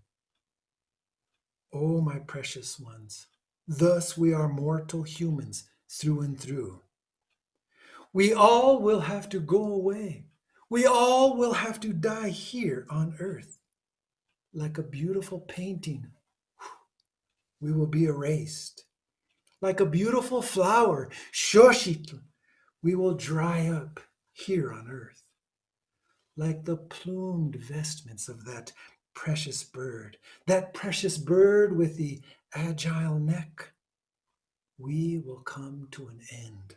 Oh, my precious ones, thus we are mortal humans through and through. We all will have to go away. We all will have to die here on earth. Like a beautiful painting, we will be erased. Like a beautiful flower, Xochitl, we will dry up here on earth. Like the plumed vestments of that precious bird with the agile neck, we will come to an end.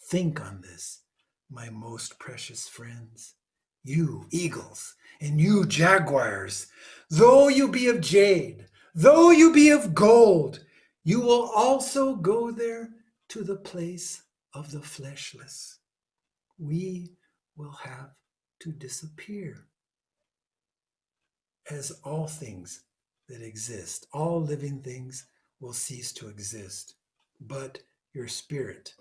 Think on this, my most precious friends, you eagles and you jaguars, though you be of jade, though you be of gold, you will also go there to the place of the fleshless. We will have to disappear. As all things that exist, all living things will cease to exist, but your spirit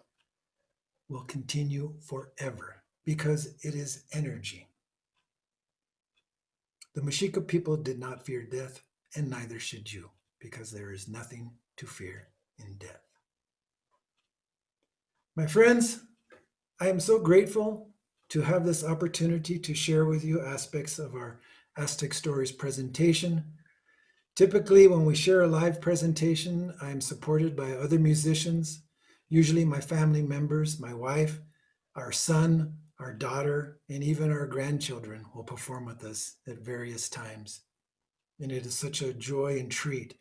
will continue forever because it is energy. The Mexica people did not fear death, and neither should you, because there is nothing to fear in death. My friends, I am so grateful to have this opportunity to share with you aspects of our Aztec Stories presentation. Typically, when we share a live presentation, I'm supported by other musicians, usually my family members, my wife, our son, our daughter, and even our grandchildren will perform with us at various times. And it is such a joy and treat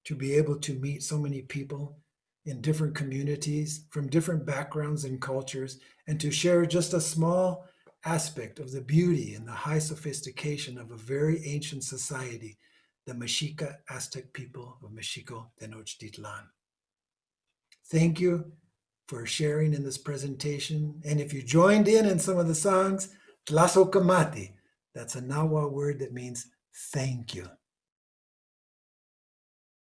to be able to meet so many people in different communities from different backgrounds and cultures, and to share just a small aspect of the beauty and the high sophistication of a very ancient society, the Mexica Aztec people of Mexico Tenochtitlan. Thank you for sharing in this presentation. And if you joined in some of the songs, Tlazocamati, that's a Nahua word that means thank you.